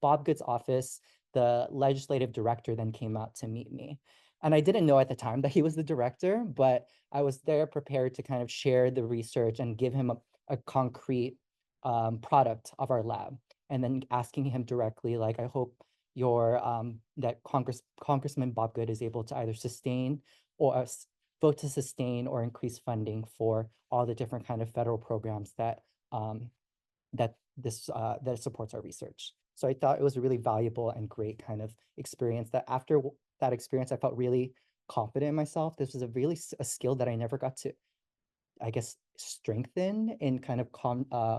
Bob Good's office, the legislative director, then came out to meet me. And I didn't know at the time that he was the director, but I was there prepared to kind of share the research and give him a concrete product of our lab. And then asking him directly, like, I hope that Congressman Bob Good is able to either sustain or vote to sustain or increase funding for all the different kind of federal programs that that supports our research. So I thought it was a really valuable and great kind of experience that after that experience, I felt really confident in myself. This was a skill that I never got to, I guess, strengthen in kind of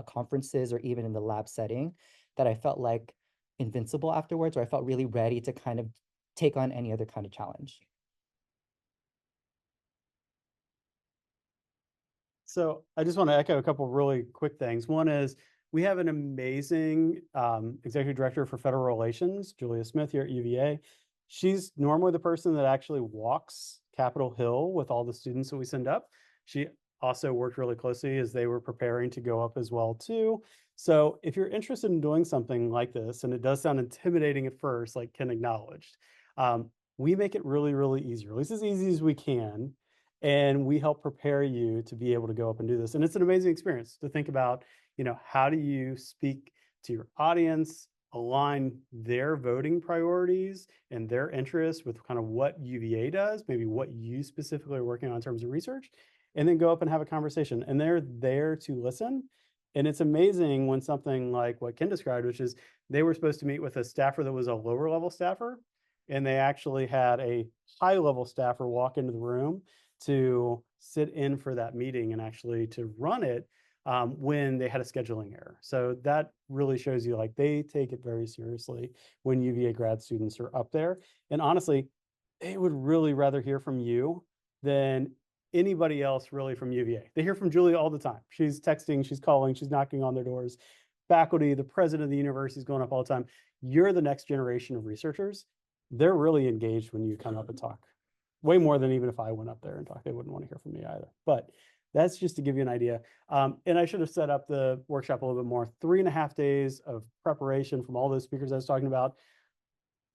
conferences or even in the lab setting, that I felt like invincible afterwards, or I felt really ready to kind of take on any other kind of challenge. So I just want to echo a couple really quick things. One is we have an amazing executive director for federal relations, Julia Smith here at UVA. She's normally the person that actually walks Capitol Hill with all the students that we send up. She also worked really closely as they were preparing to go up as well too. So if you're interested in doing something like this, and it does sound intimidating at first, like Ken acknowledged, we make it really, really easy, or at least as easy as we can. And we help prepare you to be able to go up and do this. And it's an amazing experience to think about, how do you speak to your audience, align their voting priorities and their interests with kind of what UVA does, maybe what you specifically are working on in terms of research, and then go up and have a conversation. And they're there to listen. And it's amazing when something like what Ken described, which is they were supposed to meet with a staffer that was a lower level staffer, and they actually had a high level staffer walk into the room to sit in for that meeting and actually to run it when they had a scheduling error. So that really shows you, like, they take it very seriously when UVA grad students are up there. And honestly, they would really rather hear from you than anybody else really from UVA. They hear from Julia all the time. She's texting, she's calling, she's knocking on their doors. Faculty, the president of the university is going up all the time. You're the next generation of researchers. They're really engaged when you come up and talk. Way more than even if I went up there and talked, they wouldn't want to hear from me either. But that's just to give you an idea. And I should have set up the workshop a little bit more. 3.5 days of preparation from all those speakers I was talking about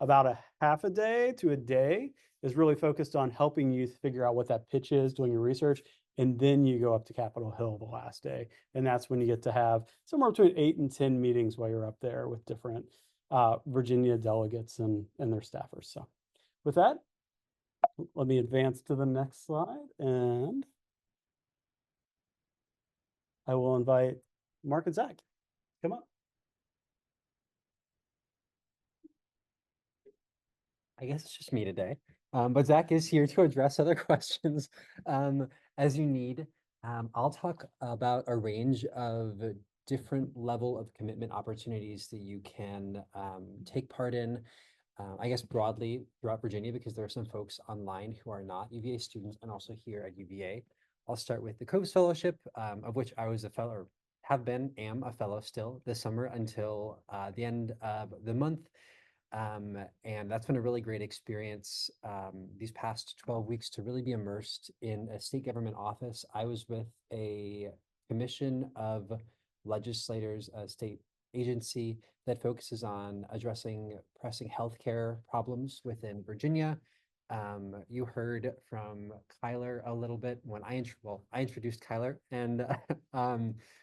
a half a day to a day is really focused on helping you figure out what that pitch is, doing your research, and then you go up to Capitol Hill the last day. And that's when you get to have somewhere between 8 and 10 meetings while you're up there with different Virginia delegates and their staffers. So with that, let me advance to the next slide, and I will invite Mark and Zach. Come up. I guess it's just me today, but Zach is here to address other questions as you need. I'll talk about a range of different level of commitment opportunities that you can take part in, I guess broadly throughout Virginia, because there are some folks online who are not UVA students and also here at UVA. I'll start with the COVES Fellowship, of which I was a fellow, or am a fellow still this summer until the end of the month. And that's been a really great experience these past 12 weeks to really be immersed in a state government office. I was with a commission of legislators, a state agency that focuses on addressing pressing healthcare problems within Virginia. You heard from Kyler a little bit when I introduced Kyler, and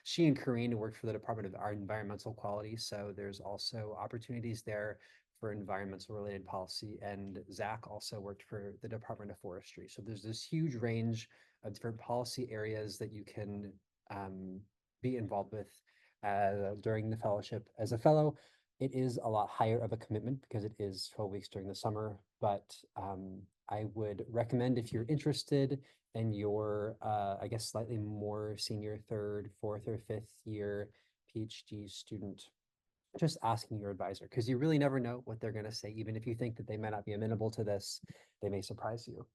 she and Karine worked for the Department of Environmental Quality. So there's also opportunities there for environmental related policy, and Zach also worked for the Department of Forestry. So there's this huge range of different policy areas that you can be involved with during the fellowship as a fellow. It is a lot higher of a commitment because it is 12 weeks during the summer, but I would recommend if you're interested and you're, I guess, slightly more senior third, fourth, or fifth year PhD student, just asking your advisor, because you really never know what they're going to say. Even if you think that they might not be amenable to this, they may surprise you.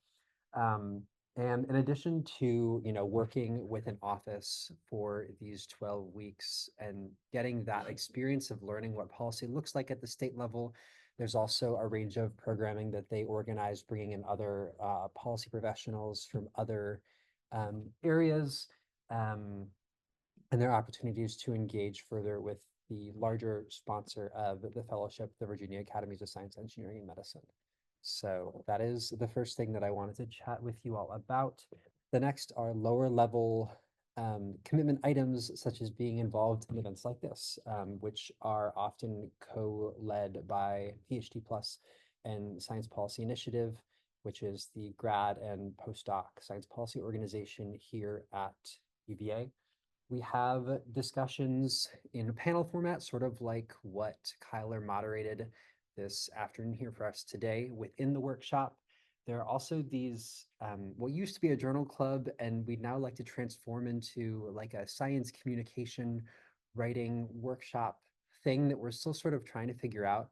And in addition to, working with an office for these 12 weeks and getting that experience of learning what policy looks like at the state level, there's also a range of programming that they organize, bringing in other policy professionals from other areas, and there are opportunities to engage further with the larger sponsor of the fellowship, the Virginia Academies of Science, Engineering, and Medicine. So that is the first thing that I wanted to chat with you all about. The next are lower level commitment items, such as being involved in events like this, which are often co-led by PhD Plus and Science Policy Initiative, which is the grad and postdoc science policy organization here at UVA. We have discussions in a panel format, sort of like what Kyler moderated this afternoon here for us today within the workshop. There are also these, what used to be a journal club, and we'd now like to transform into like a science communication writing workshop thing that we're still sort of trying to figure out.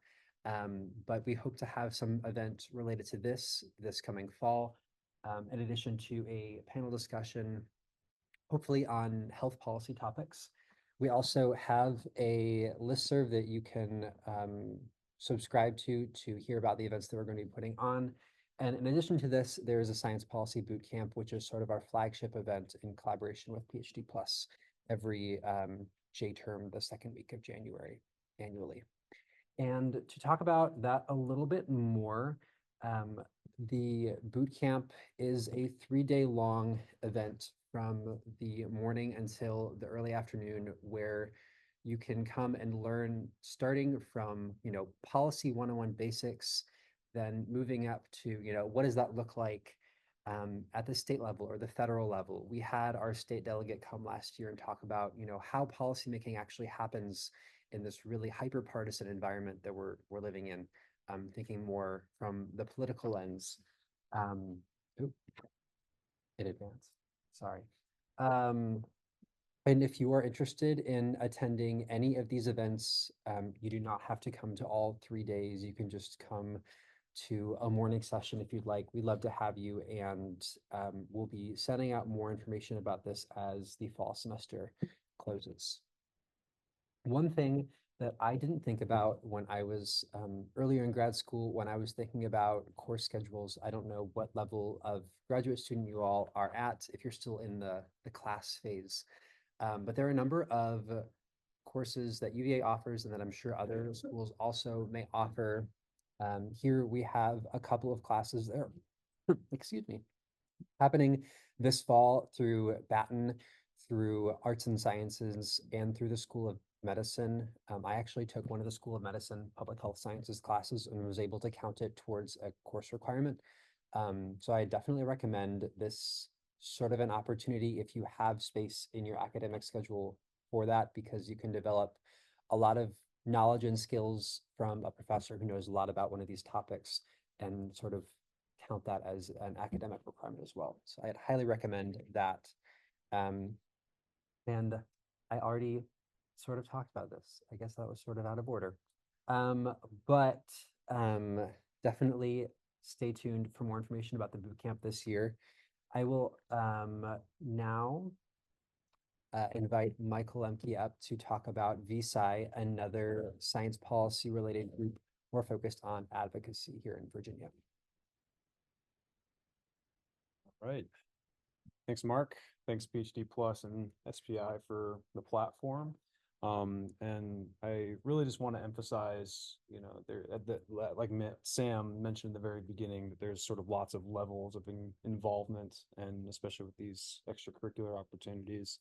But we hope to have some event related to this coming fall, in addition to a panel discussion, hopefully on health policy topics. We also have a listserv that you can subscribe to hear about the events that we're going to be putting on. And in addition to this, there is a science policy boot camp, which is sort of our flagship event in collaboration with PhD Plus every J term, the second week of January annually. And to talk about that a little bit more, the boot camp is a 3-day long event from the morning until the early afternoon, where you can come and learn starting from, policy 101 basics, then moving up to, what does that look like at the state level or the federal level. We had our state delegate come last year and talk about, how policymaking actually happens in this really hyper-partisan environment that we're living in, thinking more from the political lens. It advanced, sorry. And if you are interested in attending any of these events, you do not have to come to all 3 days. You can just come to a morning session if you'd like. We'd love to have you, and we'll be sending out more information about this as the fall semester closes. One thing that I didn't think about when I was earlier in grad school, when I was thinking about course schedules, I don't know what level of graduate student you all are at, if you're still in the class phase. But there are a number of courses that UVA offers and that I'm sure other schools also may offer. Here we have a couple of classes there, excuse me, happening this fall through Baton, through Arts and Sciences, and through the School of Medicine. I actually took one of the School of Medicine Public Health Sciences classes and was able to count it towards a course requirement. So I definitely recommend this sort of an opportunity if you have space in your academic schedule for that, because you can develop a lot of knowledge and skills from a professor who knows a lot about one of these topics and sort of count that as an academic requirement as well. So I'd highly recommend that. And I already sort of talked about this. I guess that was sort of out of order. But definitely stay tuned for more information about the bootcamp this year. I will now invite Michael Lemke up to talk about VSci, another science policy related group more focused on advocacy here in Virginia. All right. Thanks, Mark. Thanks, PhD Plus and SPI for the platform. And I really just want to emphasize, like Sam mentioned at the very beginning, that there's sort of lots of levels of involvement, and especially with these extracurricular opportunities.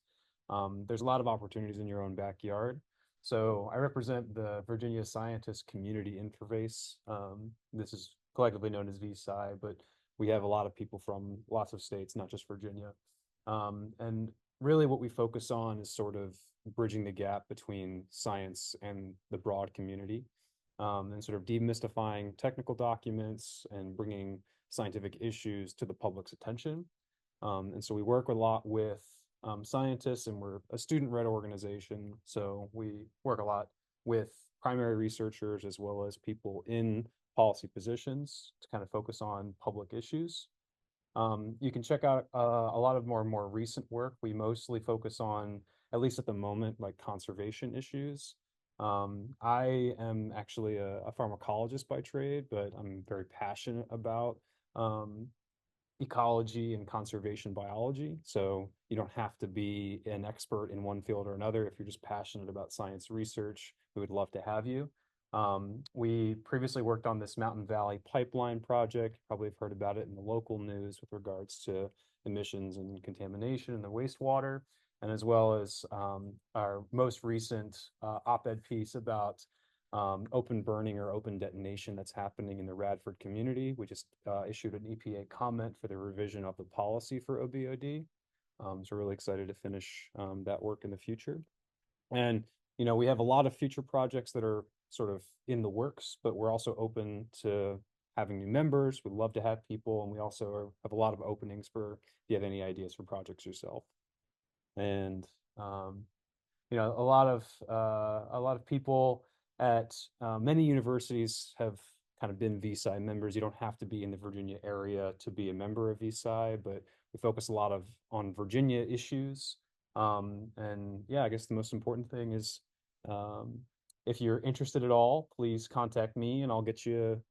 There's a lot of opportunities in your own backyard. So I represent the Virginia Scientist Community Interface. This is collectively known as VSci, but we have a lot of people from lots of states, not just Virginia. And really what we focus on is sort of bridging the gap between science and the broad community, and sort of demystifying technical documents and bringing scientific issues to the public's attention. And so we work a lot with scientists, and we're a student-led organization. So we work a lot with primary researchers as well as people in policy positions to kind of focus on public issues. You can check out a lot of more recent work. We mostly focus on, at least at the moment, like conservation issues. I am actually a pharmacologist by trade, but I'm very passionate about ecology and conservation biology. So you don't have to be an expert in one field or another. If you're just passionate about science research, we would love to have you. We previously worked on this Mountain Valley pipeline project. Probably have heard about it in the local news with regards to emissions and contamination in the wastewater, and as well as our most recent op-ed piece about open burning or open detonation that's happening in the Radford community. We just issued an EPA comment for the revision of the policy for OBOD. So we're really excited to finish that work in the future. And, you know, we have a lot of future projects that are sort of in the works, but we're also open to having new members. We'd love to have people, and we also have a lot of openings for if you have any ideas for projects yourself. And you know, a lot of people at many universities have kind of been VSci members. You don't have to be in the Virginia area to be a member of VSci, but we focus a lot on Virginia issues. And yeah, I guess the most important thing is if you're interested at all, please contact me and I'll get you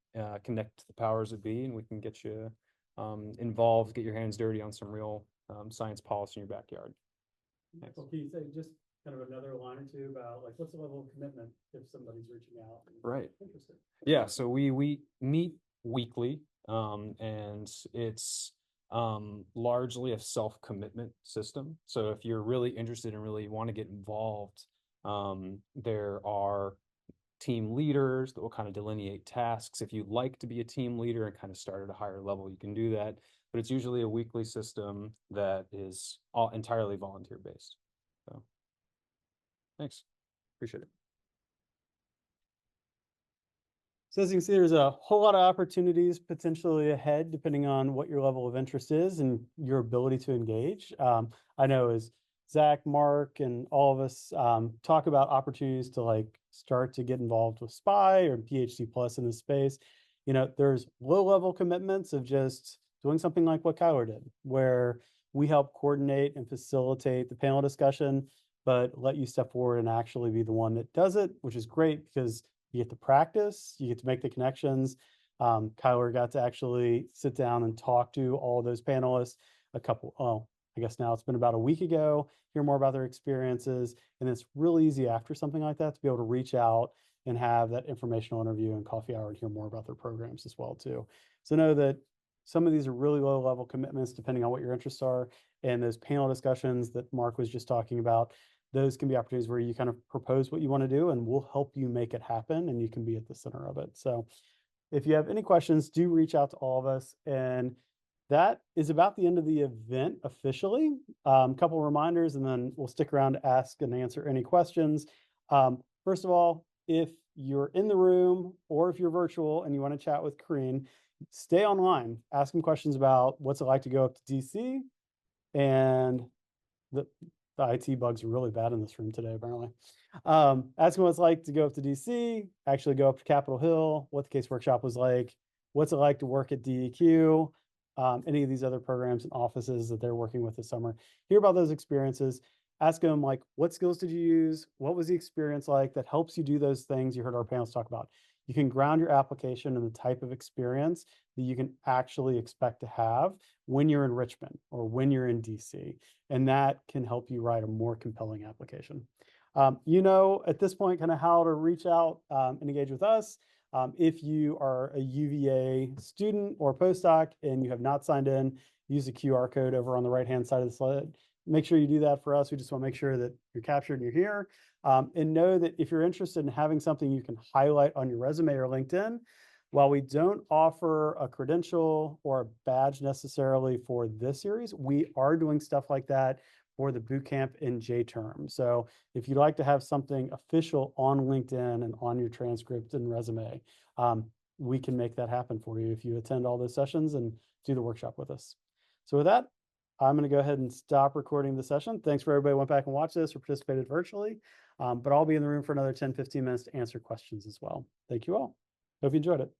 connect to the powers that be, and we can get you involved, get your hands dirty on some real science policy in your backyard. Thanks. Well, can you say just kind of another line or two about like what's the level of commitment if somebody's reaching out? Right. Interested. Yeah, so we meet weekly, and it's largely a self-commitment system. So if you're really interested and really want to get involved, there are team leaders that will kind of delineate tasks. If you'd like to be a team leader and kind of start at a higher level, you can do that. But it's usually a weekly system that is all entirely volunteer based. So thanks. Appreciate it. So as you can see, there's a whole lot of opportunities potentially ahead, depending on what your level of interest is and your ability to engage. I know as Zach, Mark, and all of us talk about opportunities to like start to get involved with SPY or PhD plus in this space, you know, there's low level commitments of just doing something like what Kyler did, where we help coordinate and facilitate the panel discussion, but let you step forward and actually be the one that does it, which is great because you get to practice, you get to make the connections. Kyler got to actually sit down and talk to all those panelists I guess now it's been about a week ago, hear more about their experiences. And it's really easy after something like that to be able to reach out and have that informational interview and coffee hour and hear more about their programs as well too. So know that some of these are really low level commitments depending on what your interests are. And those panel discussions that Mark was just talking about, those can be opportunities where you kind of propose what you want to do and we'll help you make it happen and you can be at the center of it. So if you have any questions, do reach out to all of us. And that is about the end of the event officially. A couple of reminders and then we'll stick around to ask and answer any questions. First of all, if you're in the room or if you're virtual and you want to chat with Kareen, stay online, ask them questions about what's it like to go up to DC. And the IT bugs are really bad in this room today, apparently. Ask them what it's like to go up to DC, actually go up to Capitol Hill, what the case workshop was like, what's it like to work at DEQ, any of these other programs and offices that they're working with this summer. Hear about those experiences. Ask them like, what skills did you use? What was the experience like that helps you do those things you heard our panelists talk about? You can ground your application in the type of experience that you can actually expect to have when you're in Richmond or when you're in DC. And that can help you write a more compelling application. You know, at this point, kind of how to reach out and engage with us. If you are a UVA student or postdoc and you have not signed in, use the QR code over on the right-hand side of the slide. Make sure you do that for us. We just want to make sure that you're captured and you're here. And know that if you're interested in having something you can highlight on your resume or LinkedIn, while we don't offer a credential or a badge necessarily for this series, we are doing stuff like that for the boot camp in J-term. So if you'd like to have something official on LinkedIn and on your transcript and resume, we can make that happen for you if you attend all those sessions and do the workshop with us. So with that, I'm going to go ahead and stop recording the session. Thanks for everybody who went back and watched this or participated virtually. But I'll be in the room for another 10-15 minutes to answer questions as well. Thank you all. Hope you enjoyed it.